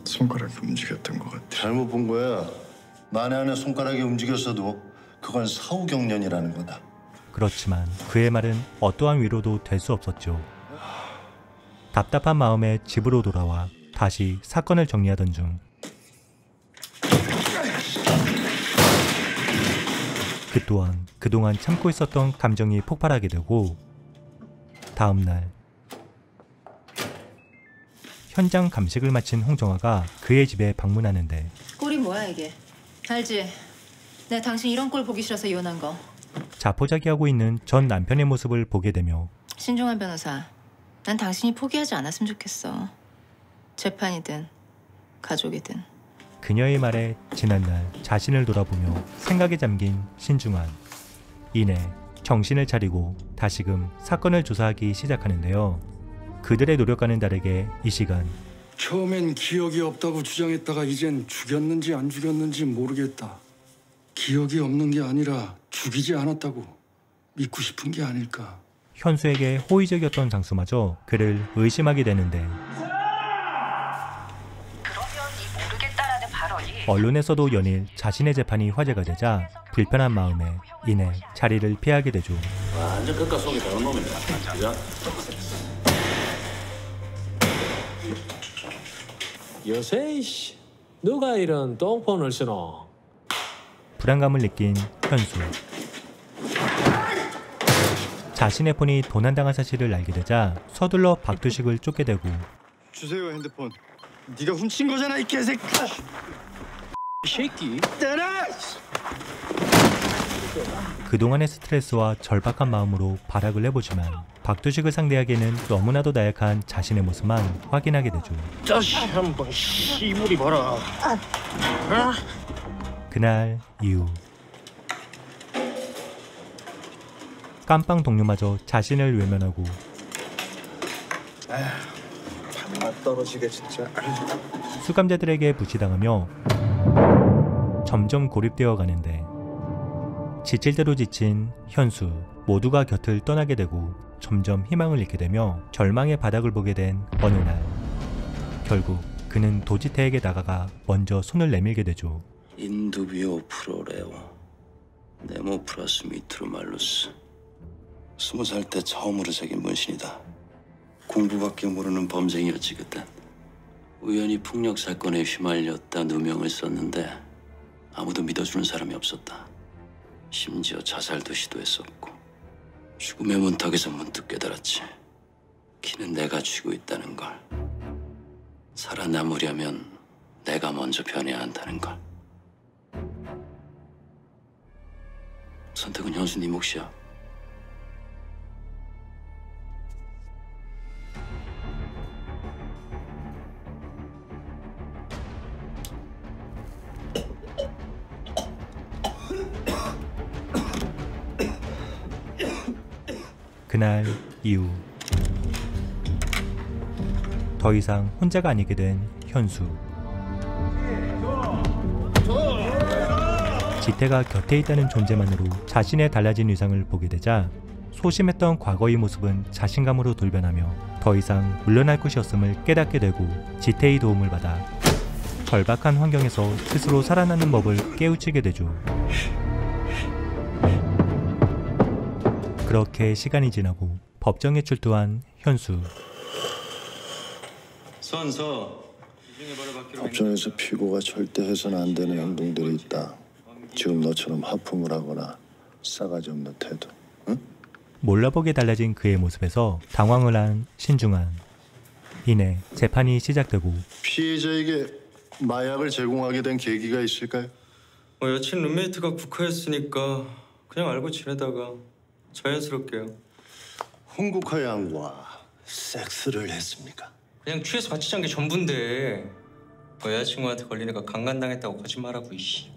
손가락이 움직였던 것 같아. 잘못 본 거야. 만에 하나 손가락이 움직였어도 그건 사후경련이라는 거다. 그렇지만 그의 말은 어떠한 위로도 될 수 없었죠. 답답한 마음에 집으로 돌아와 다시 사건을 정리하던 중 그 또한 그동안 참고 있었던 감정이 폭발하게 되고 다음 날 현장 감식을 마친 홍정아가 그의 집에 방문하는데 꼴이 뭐야 이게? 알지? 내가 당신 이런 꼴 보기 싫어서 이혼한 거. 자포자기하고 있는 전 남편의 모습을 보게 되며 신중한 변호사, 난 당신이 포기하지 않았으면 좋겠어. 재판이든 가족이든. 그녀의 말에 지난날 자신을 돌아보며 생각에 잠긴 신중한. 이내 정신을 차리고 다시금 사건을 조사하기 시작하는데요. 그들의 노력과는 다르게 이 시간 처음엔 기억이 없다고 주장했다가 이젠 죽였는지 안 죽였는지 모르겠다. 기억이 없는 게 아니라 죽이지 않았다고 믿고 싶은 게 아닐까. 현수에게 호의적이었던 장수마저 그를 의심하게 되는데 언론에서도 연일 자신의 재판이 화제가 되자 불편한 마음에 이내 자리를 피하게 되죠. 완전 끝까 속이 다른 놈이다. 그죠? 요새 누가 이런 똥폰을 쓰노? 불안감을 느낀 현수. 자신의 폰이 도난당한 사실을 알게 되자 서둘러 박두식을 쫓게 되고 주세요 핸드폰. 네가 훔친 거잖아 이 개새끼. 새끼. 때려. 그동안의 스트레스와 절박한 마음으로 발악을 해보지만 박두식을 상대하기에는 너무나도 나약한 자신의 모습만 확인하게 되죠. 자식 한번 씨부리 봐라. 그날 이후 깜빵 동료마저 자신을 외면하고 맛 떨어지게 진짜. 수감자들에게 무시당하며 점점 고립되어 가는데 지칠 대로 지친 현수 모두가 곁을 떠나게 되고 점점 희망을 잃게 되며 절망의 바닥을 보게 된 어느 날 결국 그는 도지태에게 다가가 먼저 손을 내밀게 되죠. 인두비오 프로레오 네모 플러스 미트로 말루스 20살 때 처음으로 새긴 문신이다. 공부밖에 모르는 범죄인이었지 그땐. 우연히 폭력 사건에 휘말렸다 누명을 썼는데 아무도 믿어주는 사람이 없었다. 심지어 자살도 시도했었고 죽음의 문턱에서 문득 깨달았지. 키는 내가 쥐고 있다는 걸. 살아남으려면 내가 먼저 변해야 한다는 걸. 선택은 현수 네 몫이야. 그날 이후 더 이상 혼자가 아니게 된 현수. 지태가 곁에 있다는 존재만으로 자신의 달라진 위상을 보게 되자 소심했던 과거의 모습은 자신감으로 돌변하며 더 이상 물러날 곳이 없음을 깨닫게 되고 지태의 도움을 받아 절박한 환경에서 스스로 살아나는 법을 깨우치게 되죠. 그렇게 시간이 지나고 법정에 출두한 현수. 선서. 법정에서 피고가 절대 해서는 안 되는 행동들이 있다. 지금 너처럼 하품을 하거나 싸가지 없는 태도. 응? 몰라보게 달라진 그의 모습에서 당황을 한 신중한. 이내 재판이 시작되고 피해자에게 마약을 제공하게 된 계기가 있을까요? 여친 룸메이트가 국화였으니까 그냥 알고 지내다가 자연스럽게요. 홍국화 양과 섹스를 했습니까? 그냥 취해서 같이 잔 게 전부인데 여자친구한테 걸리니까 강간당했다고 거짓말하고 이씨.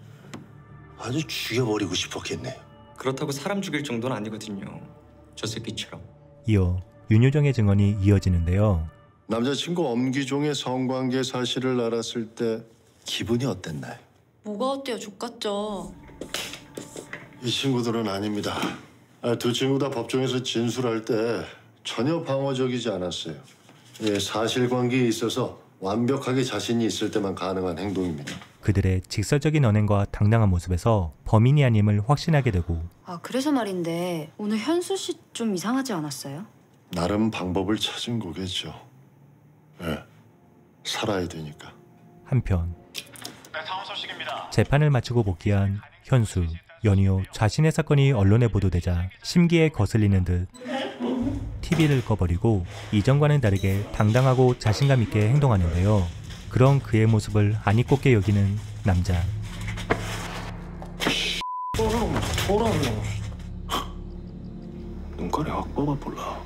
아주 죽여버리고 싶었겠네요. 그렇다고 사람 죽일 정도는 아니거든요. 저 새끼처럼. 이어 윤효정의 증언이 이어지는데요. 남자친구 엄기종의 성관계 사실을 알았을 때 기분이 어땠나요? 뭐가 어때요? 족같죠. 이 친구들은 아닙니다. 두 친구 다 법정에서 진술할 때 전혀 방어적이지 않았어요. 사실관계에 있어서 완벽하게 자신이 있을 때만 가능한 행동입니다. 그들의 직설적인 언행과 당당한 모습에서 범인이 아님을 확신하게 되고 그래서 말인데 오늘 현수 씨 좀 이상하지 않았어요? 나름 방법을 찾은 거겠죠. 살아야 되니까. 한편 재판을 마치고 복귀한 현수. 연이어 자신의 사건이 언론에 보도되자 심기에 거슬리는 듯 TV를 꺼버리고 이전과는 다르게 당당하고 자신감 있게 행동하는데요. 그런 그의 모습을 안 잊고게 여기는 남자. 눈깔이 확 뽑아볼라.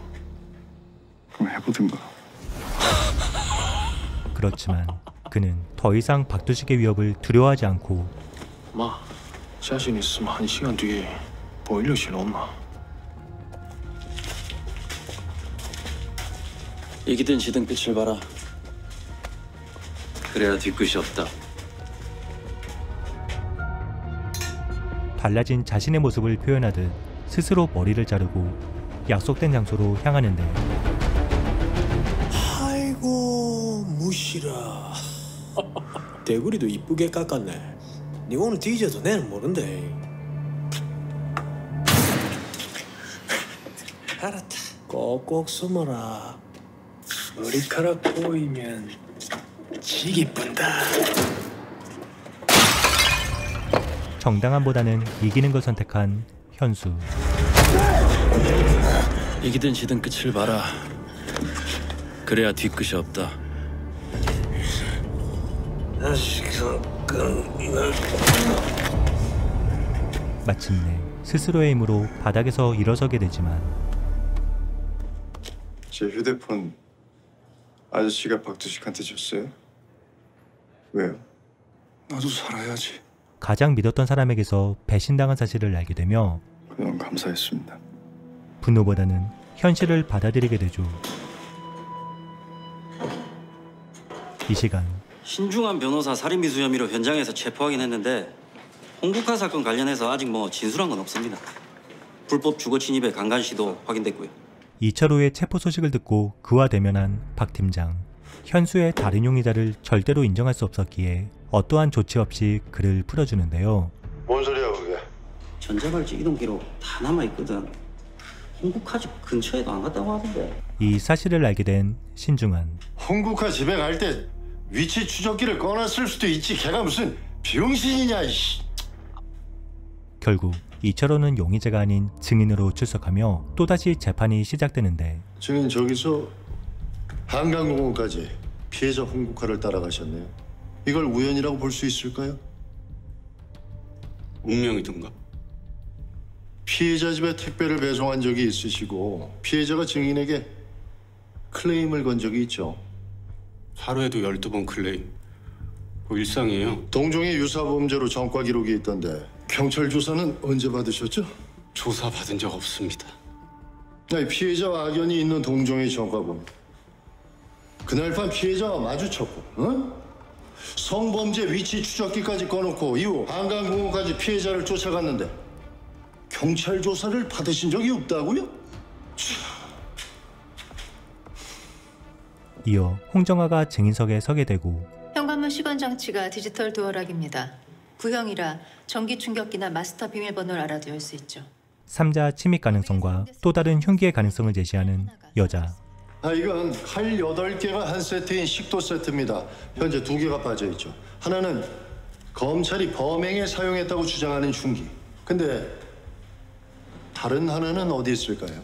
그럼 해보든가. 그렇지만 그는 더 이상 박두식의 위협을 두려워하지 않고 자신 있으면 1시간 뒤에 보일러실 없나? 이기든 지든 끝을 봐라. 그래야 뒤끝이 없다. 달라진 자신의 모습을 표현하듯 스스로 머리를 자르고 약속된 장소로 향하는데 아이고 무시라. 대구리도 이쁘게 깎았네. 니 오늘 뒤져도 내는 모른대. 알았다. 꼭꼭 숨어라. 머리카락 보이면 지기 쁜다. 정당함보다는 이기는 걸 선택한 현수. 이기든 지든 끝을 봐라. 그래야 뒤끝이 없다. 마침내 스스로의 힘으로 바닥에서 일어서게 되지만 제 휴대폰 아저씨가 박두식한테 줬어요? 왜요? 나도 살아야지. 가장 믿었던 사람에게서 배신당한 사실을 알게 되며 그동안 감사했습니다. 분노보다는 현실을 받아들이게 되죠. 이 시간 신중한 변호사 살인미수 혐의로 현장에서 체포하긴 했는데 홍국화 사건 관련해서 아직 진술한 건 없습니다. 불법 주거 침입의 강간 시도 확인됐고요. 이철호의 체포 소식을 듣고 그와 대면한 박 팀장. 현수의 다른 용의자를 절대로 인정할 수 없었기에 어떠한 조치 없이 그를 풀어주는데요. 뭔 소리야 그게? 전자발찌 이동 기록 다 남아있거든. 홍국화 집 근처에도 안 갔다고 하던데. 이 사실을 알게 된 신중한. 홍국화 집에 갈 때 위치 추적기를 꺼놨을 수도 있지. 걔가 무슨 병신이냐 이씨. 결국 이철호는 용의자가 아닌 증인으로 출석하며 또다시 재판이 시작되는데 증인 저기서 한강공원까지 피해자 홍국화를 따라가셨네요. 이걸 우연이라고 볼 수 있을까요? 운명이던가? 피해자 집에 택배를 배송한 적이 있으시고 피해자가 증인에게 클레임을 건 적이 있죠. 하루에도 12번 클레임. 일상이에요. 동종의 유사범죄로 전과 기록이 있던데 경찰 조사는 언제 받으셨죠? 조사 받은 적 없습니다. 아니, 피해자와 악연이 있는 동종의 전과범. 그날 밤 피해자와 마주쳤고, 어? 성범죄 위치 추적기까지 꺼놓고 이후 한강공원까지 피해자를 쫓아갔는데 경찰 조사를 받으신 적이 없다고요? 이어 홍정아가 증인석에 서게 되고 현관문 시건 장치가 디지털 도어락입니다. 구형이라 전기 충격기나 마스터 비밀번호를 알아도 열 수 있죠. 3자 침입 가능성과 또 다른 흉기의 가능성을 제시하는 여자. 이건 칼 8개가 한 세트인 식도 세트입니다. 현재 2개가 빠져있죠. 하나는 검찰이 범행에 사용했다고 주장하는 흉기. 근데 다른 하나는 어디 있을까요?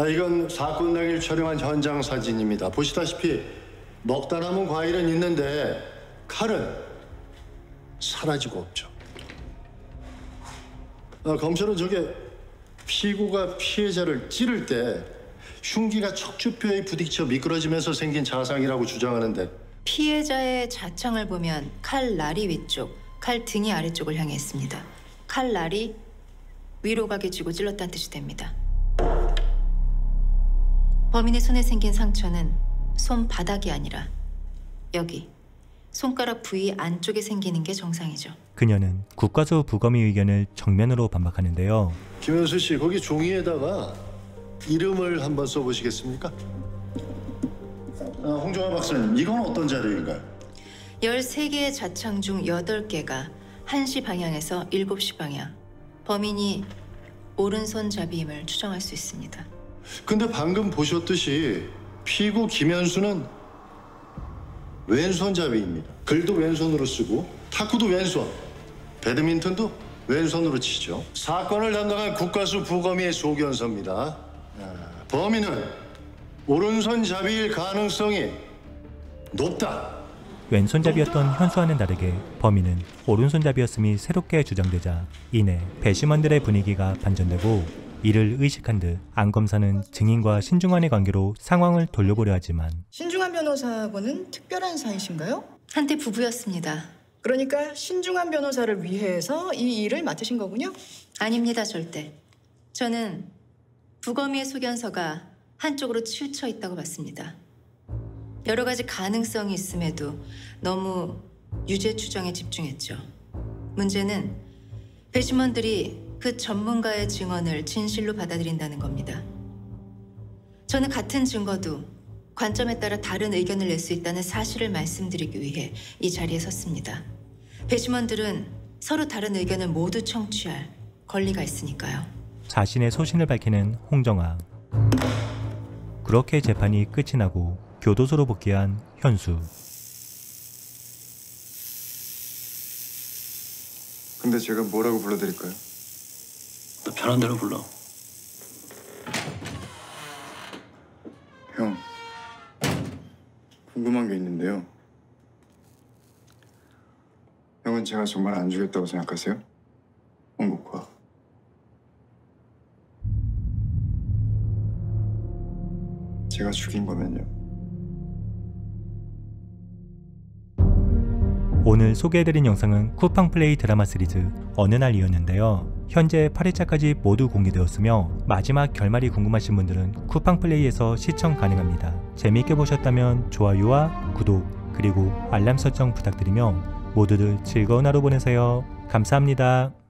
이건 사건 당일 촬영한 현장 사진입니다. 보시다시피 먹다 남은 과일은 있는데 칼은 사라지고 없죠. 검찰은 저게 피고가 피해자를 찌를 때 흉기가 척추뼈에 부딪혀 미끄러지면서 생긴 자상이라고 주장하는데 피해자의 자창을 보면 칼 날이 위쪽, 칼 등이 아래쪽을 향해 있습니다. 칼 날이 위로 가게 쥐고 찔렀다는 뜻이 됩니다. 범인의 손에 생긴 상처는 손바닥이 아니라 여기 손가락 부위 안쪽에 생기는 게 정상이죠. 그녀는 국과수 부검의 의견을 정면으로 반박하는데요. 김현수 씨, 거기 종이에다가 이름을 한번 써보시겠습니까? 홍정아 박사님, 이건 어떤 자료인가요? 13개의 자창 중 8개가 1시 방향에서 7시 방향. 범인이 오른손잡이임을 추정할 수 있습니다. 근데 방금 보셨듯이 피고 김현수는 왼손잡이입니다. 글도 왼손으로 쓰고 탁구도 왼손, 배드민턴도 왼손으로 치죠. 사건을 담당한 국과수 부검의의 소견서입니다. 범인은 오른손잡이일 가능성이 높다. 왼손잡이였던 현수와는 다르게 범인은 오른손잡이였음이 새롭게 주장되자 이내 배심원들의 분위기가 반전되고 이를 의식한 듯 안 검사는 증인과 신중한의 관계로 상황을 돌려보려 하지만 신중한 변호사하고는 특별한 사이신가요? 한때 부부였습니다. 그러니까 신중한 변호사를 위해서 이 일을 맡으신 거군요? 아닙니다, 절대. 저는 부검의의 소견서가 한쪽으로 치우쳐 있다고 봤습니다. 여러 가지 가능성이 있음에도 너무 유죄 추정에 집중했죠. 문제는 배심원들이 그 전문가의 증언을 진실로 받아들인다는 겁니다. 저는 같은 증거도 관점에 따라 다른 의견을 낼 수 있다는 사실을 말씀드리기 위해 이 자리에 섰습니다. 배심원들은 서로 다른 의견을 모두 청취할 권리가 있으니까요. 자신의 소신을 밝히는 홍정아. 그렇게 재판이 끝이 나고 교도소로 복귀한 현수. 근데 제가 뭐라고 불러드릴까요? 너 편한 대로 불러. 형, 궁금한 게 있는데요. 형은 제가 정말 안 죽였다고 생각하세요? 홍국화. 제가 죽인 거면요. 오늘 소개해드린 영상은 쿠팡플레이 드라마 시리즈 어느 날이었는데요. 현재 8회차까지 모두 공개되었으며 마지막 결말이 궁금하신 분들은 쿠팡플레이에서 시청 가능합니다. 재미있게 보셨다면 좋아요와 구독 그리고 알람 설정 부탁드리며 모두들 즐거운 하루 보내세요. 감사합니다.